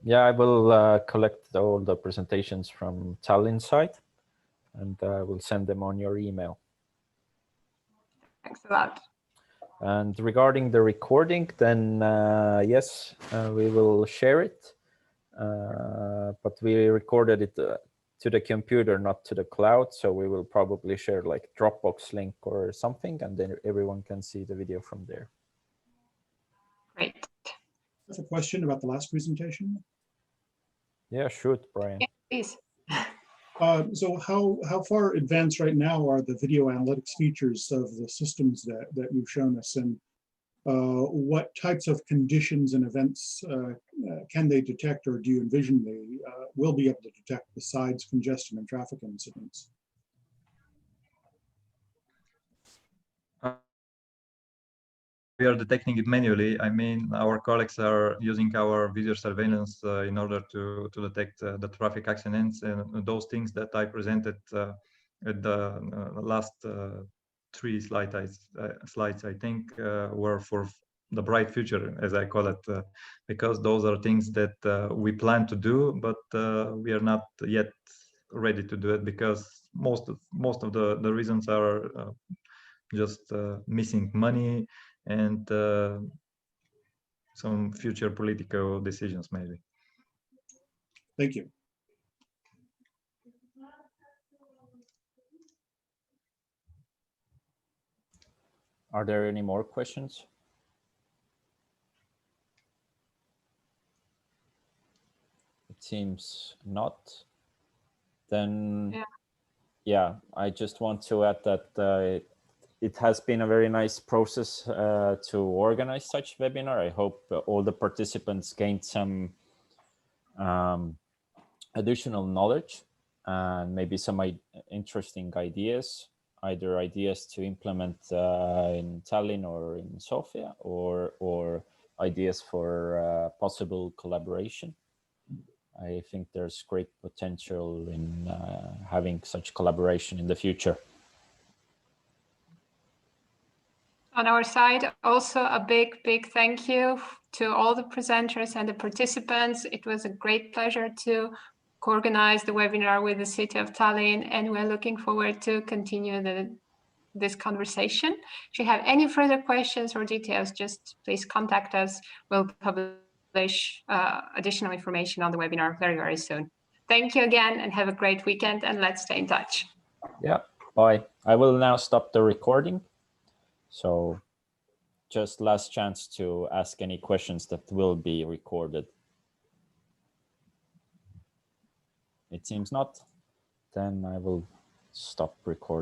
Yeah, I will collect all the presentations from Tallinn side, and I will send them on your email. Thanks a lot. And regarding the recording, then yes, we will share it, but we recorded it to the computer, not to the cloud. So we will probably share like Dropbox link or something, and then everyone can see the video from there. Great. I have a question about the last presentation. Yeah, shoot, Brian. Yeah, please. So how far advanced right now are the video analytics features of the systems that you've shown us? And what types of conditions and events can they detect, or do you envision they will be able to detect besides congestion and traffic incidents? We are detecting it manually. I mean, our colleagues are using our video surveillance in order to detect the traffic accidents and those things that I presented at the last three slides, I think, were for the bright future, as I call it, because those are things that we plan to do, but we are not yet ready to do it because most of the reasons are just missing money and some future political decisions, maybe. Thank you. Are there any more questions? It seems not. Then, yeah, I just want to add that it has been a very nice process to organize such webinar. I hope all the participants gained some additional knowledge and maybe some interesting ideas, either ideas to implement in Tallinn or in Sofia, or ideas for possible collaboration. I think there's great potential in having such collaboration in the future. On our side, also a big thank you to all the presenters and the participants. It was a great pleasure to organize the webinar with the City of Tallinn, and we're looking forward to continue this conversation. If you have any further questions or details, just please contact us. We'll publish additional information on the webinar very soon. Thank you again and have a great weekend, and let's stay in touch. Yeah, bye. I will now stop the recording. So just last chance to ask any questions that will be recorded. It seems not. Then I will stop recording.